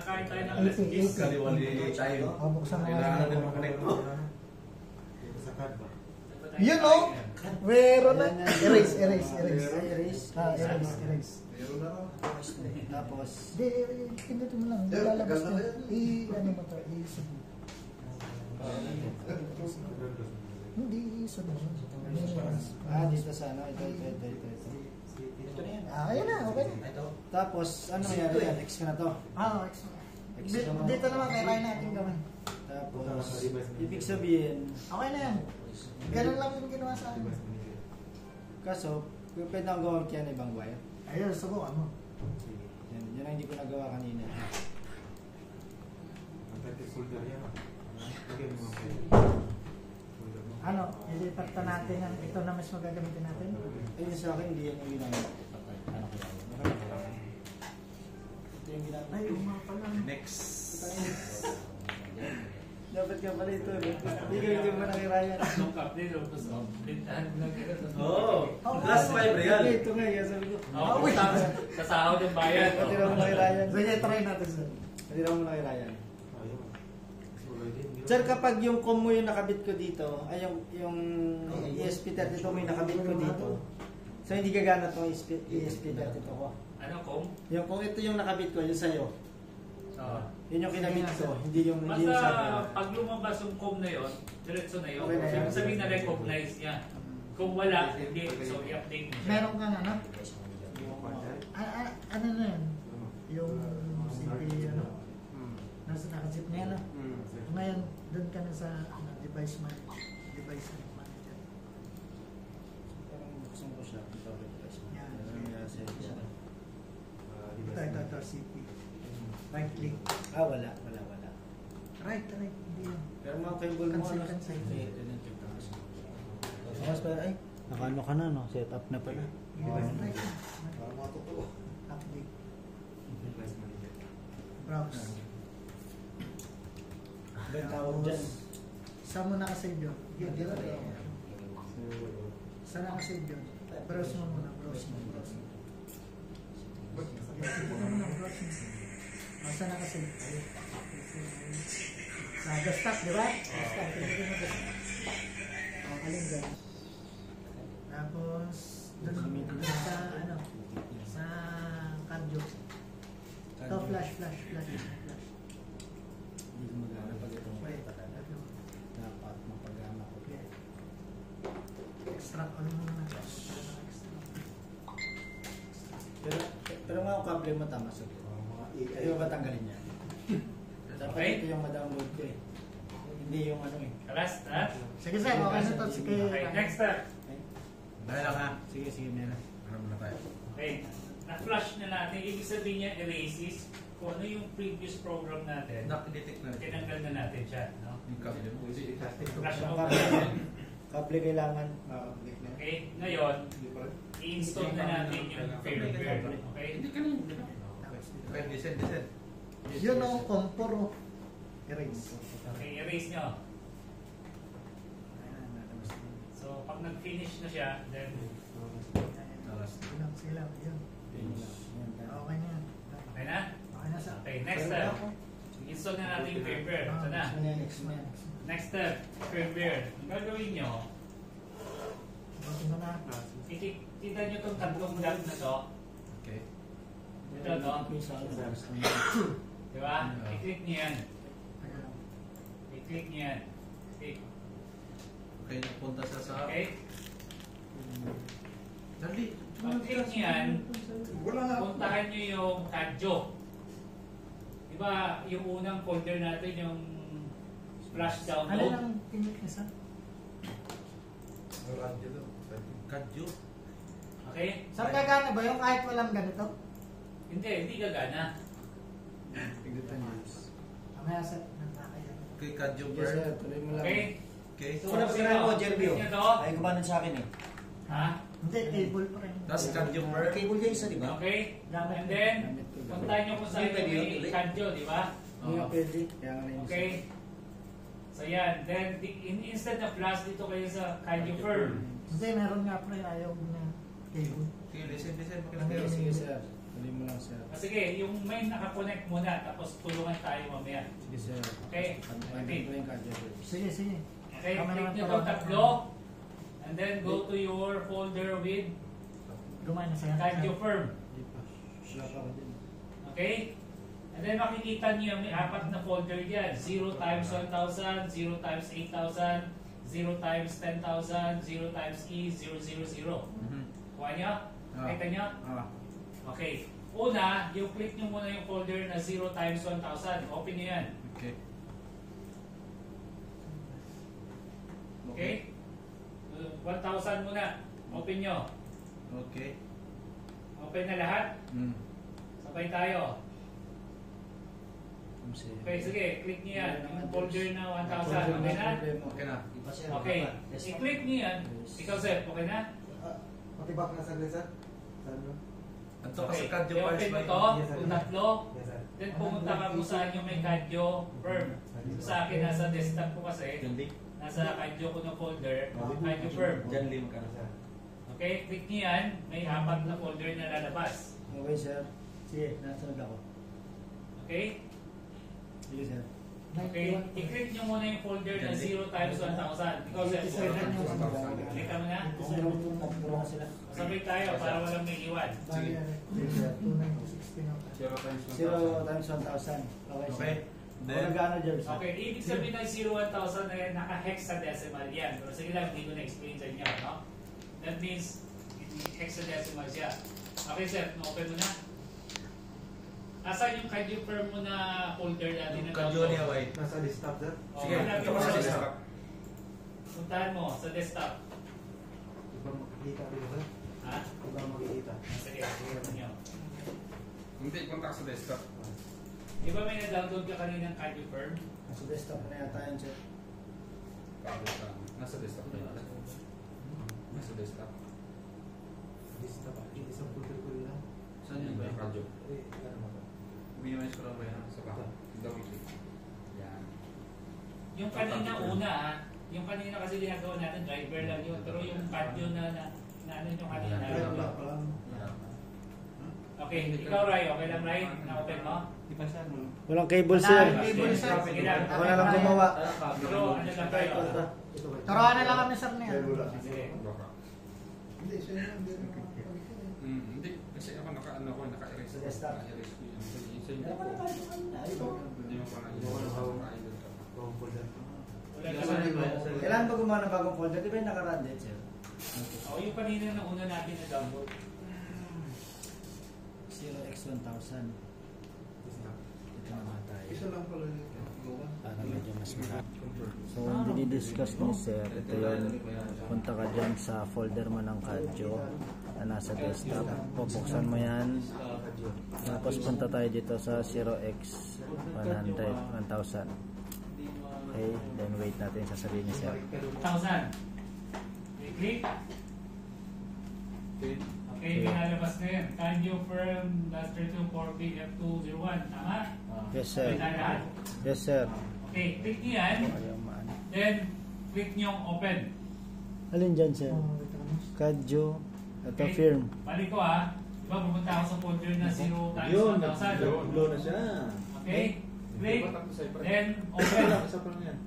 Kain tayo ng alas 10. Kaliwali tayo. Buksan mo Kailangan na din mag-connect mo. Yun o! Meron na. Erase. Erase. Erase. Erase. Meron na raw. Tapos, Hindi, pindutin mo lang. Yeah, Lalabas tagal na. na yan. Ano mo to? I-isod mo. Hindi, i-isod mo. dito sa ano, ito. Ito na yan. Ayan na, okay na. Ito. Tapos, ano nangyari yan? X ka na to. Dito naman kay Ryan natin gawin. Tapos, ibig sabihin, Okay na yan. Ganun lang yung ginawa sa akin. kaso, pwede akong gawin kaya ibang wire. Ayun, subukan mo. Yan ang hindi ko nagawa kanina. Ano, ilipat pa natin ang ito na mas magagamitin natin. Ayun sa akin, hindi yan yung ginamit. Ano kaya? Ito yung ginamit. Ay, umapa lang. Next. Dapat ka pala ito. Hindi mo nakirayan. Nung cup din, tapos bintahan mo lang ganun. Oh, plus 5 real. Ito nga, kaya sabi ko. Oo, sa sahod ng bayan. Pati raw mo nakirayan. Sige, try natin sir. Pati raw mo nakirayan. Sir, kapag yung COM mo yung nakabit ko dito, ay yung ESP32 mo yung nakabit ko dito, so hindi gagana itong ESP32 ko. Ano, Kong? Yung kung ito yung nakabit ko, yun sa'yo. Oo. Yun yung kinabit ko, hindi yung sabi ko. Basta pag lumabas yung COM na yun, diretso na yun. Okay na yan. Ibig sabihin na recognize niya. Kung wala, hindi. So, i-update mo siya. Meron kang ano? Ano na yun? Yung CP, ano? Nasa nakasip niya, ano? Ngayon, doon ka na sa device manager. Parang buksan ko siya. Ito, Yan. Yan. Ito, CP. Right click. Wala. Right, hindi yun. Pero mga cable mo, Cancel. Mas pa, ay, nakaano ka na, no? Set up na pala. Right. Para matotoo. Update. Browse. Ba tawag dyan? Saan mo nakasave yun? Saan nakasave yun? Browse mo muna. Saan nakasave? Sa desktop, di ba? Desktop. Pinigyan mo desktop. Alin dyan? Tapos, doon sa, ano, sa cardio. Ito, flash. Hindi magana pag itong Wait. dapat mapagana ko. Extract all mo na. Pero mga kable mo tama sa ayaw ba tanggalin niya? Dapat Okay. ito yung ma-download ko eh. Hindi yung ano eh. Last, ha? Sige sir, okay na to. Sige. Okay, next step. Dahil lang ha. Sige, meron. Ano muna tayo? Okay, na-flush na natin. Ibig sabihin niya, erases kung ano yung previous program natin. Nakidetect na. Tinanggal na natin siya, no? Yung kable mo. Flush Ang out kable, natin. kable kailangan. Okay, ngayon, i-install na natin yung firmware. Okay? Hindi ka rin. Okay, listen. Yun o, compor o. Erase. Okay, erase nyo. So, pag nag-finish na siya, then, Sila, yun. Okay na yan. okay na? Okay na sir. Okay, next step. Install na natin yung firmware. Ito na. Next step, firmware. Ang gagawin nyo, Bakit mo na? kita nyo itong tatlong dot na to. Okay. Ito, no? Diba? I-click nyo yan. I-click nyo yan. Click. Okay, napunta sa Okay? Dali. Pag-click nyo yan, Wala nga. puntahan nyo yung Kadjo. Diba, yung unang folder natin, yung flash Ano download. lang pinit niya sir? Kadyo. Okay? Sir, gagana ba yung kahit walang ganito? Hindi gagana. Mamaya sir, nanakaya. Kay Kadyo Yes, Bird. sir. Tuloy mo lang. Okay? Okay. So, Una sino? pa mo, Jerby. Click nyo to. Ay, gumanon sa akin eh. Ha? Hindi, table pa rin. Tapos Kadyo Bird. Cable niya isa, di ba? Okay? And then, puntahan nyo kung saan yung may kadyo, di ba? Hindi nga pwede. Kaya nga na Okay? So yan, then instead na flash dito kayo sa Kadyo Firm. Hindi, meron nga pre, ayaw na table. Okay, listen. Sige, sige, sir. Tuloy mo lang, sir. Sige, yung main nakakonect muna, tapos tulungan tayo mamaya. Sige, sir. Okay? Pantay ko yung kanya, sir. Sige, sige. Okay, Kami click naman nyo pala. itong tatlo. And then go to your folder with Gumana sa'yo. Kadyo Firm. Hindi pa. Wala pa ako din. Okay? And then makikita niyo may apat na folder yan. 0 times 1,000, 0 times 8,000, 0 times 10,000, 0 times E, 000. Kuha niyo? Kita niyo? Okay. Una, yung click niyo muna yung folder na 0 times 1,000. Open niyo yan. Okay. Okay? 1,000 muna. Open nyo. Okay. Open na lahat. Sabay tayo. Okay, sige. Click niyo yan. Yung folder na 1,000. Okay na? Okay na. Iba sir. Okay. I-click niyo yan. Ikaw, sir. Okay na? Patibak na saglit, sir. Saan mo? Anto ka Okay. sa Kadyo I-open Birds mo ba? to. Kung tatlo. Yes, sir. Then pumunta ka kung saan yung may Kadyo Firm. So, sa akin, nasa desktop ko kasi. Nasa Kadyo ko na folder. Kadyo Firm. Diyan lima ka na sir. Okay, click niyo yan. May apat na folder na lalabas. Okay, sir. Sige, nasunod ako. Okay? Sige, sir. Okay, i-click nyo muna yung folder na 0 times 1,000. Ikaw, sir. Click ka muna. Tulungan sila. Sabay tayo para walang may iwan. Bali, Sige, sir. 2,960 na. 0 times 0 1,000. times 1,000. Okay, sir. Okay. Kung Then, nag-ano, Jerry, sir? Okay, ibig sabihin ng 0, 1,000 na yan, naka-hexadecimal yan. Pero sige lang, hindi ko na-explain sa inyo, no? That means, hexadecimal siya. Okay, sir, open mo na. Asan yung Kadyo Firm mo na folder natin na Kadyo niya, wait. Nasa desktop, sir. Sige, hanapin ito mo ka sa sa desktop. Puntahan mo sa desktop. Ibang makikita dito, sir. Ha? Ibang makikita. Sige, sige nyo. Hindi, punta ka sa desktop. Di ba may na-download ka kaninang Kadyo Firm? Nasa desktop na yata yan, sir. Nasa desktop na yun. Nasa desktop. Desktop. Isang putol ko lang. Saan yun ba yung radyo? Ano ba? Minimize ko lang ba yan? Sa baka? Double click. Yan. Yung kanina una yung kanina kasi ginagawa natin driver lang yun. Pero yung Kadyo na ano yung kanina. Okay, ikaw Ray, okay lang Ray? Na-open mo? Walang cable, sir. Cable, sir. Sige lang. Ako na lang gumawa. Pero ano lang tayo? Turuan na lang kami sir niya. Sige. Baka. Hindi, siya yun. Hindi. Kasi ako naka-erase. Sa desktop. Naka-erase ko yun. Sa inyo po. Hindi mo pa na-idol ka. Wala naman. Kailan ba gumawa ng bagong folder? Di ba yung nakaraan din, sir? O yung kanina na una natin na download. 0x1000. Ito naman tayo. Isa lang pala yung gawa. Para medyo mas marami. So, dinidiscuss ni sir. Ito yung punta ka dyan sa folder mo ng Kadyo na nasa desktop. Pupuksan mo yan. Tapos punta tayo dito sa 0x1000. Okay, then wait natin sasabihin ni sir. 1,000. Click. Okay, pinalabas na yun. Kadyo Firm +32 F201. Tama? Yes, sir. Okay na lahat? Yes, sir. Okay, click niyo yan. Ayaw maano. Then, click niyo open. Alin dyan, sir? Kadyo. Ito, firm. Balik ko Diba pupunta ako sa folder na 0 times 1,000. Blow na siya. Okay? Click. Then, open. Isa pa lang yan.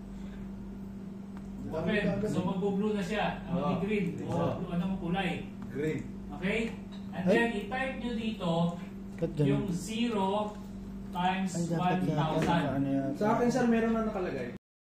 Open. So, magbo-blue na siya. Ang green. O, anong kulay. Green. Okay? And then, i-type nyo dito Ba't yung ganun? 0 times Ay, dapat 1,000. ano yan? Sa akin, sir, meron na nakalagay.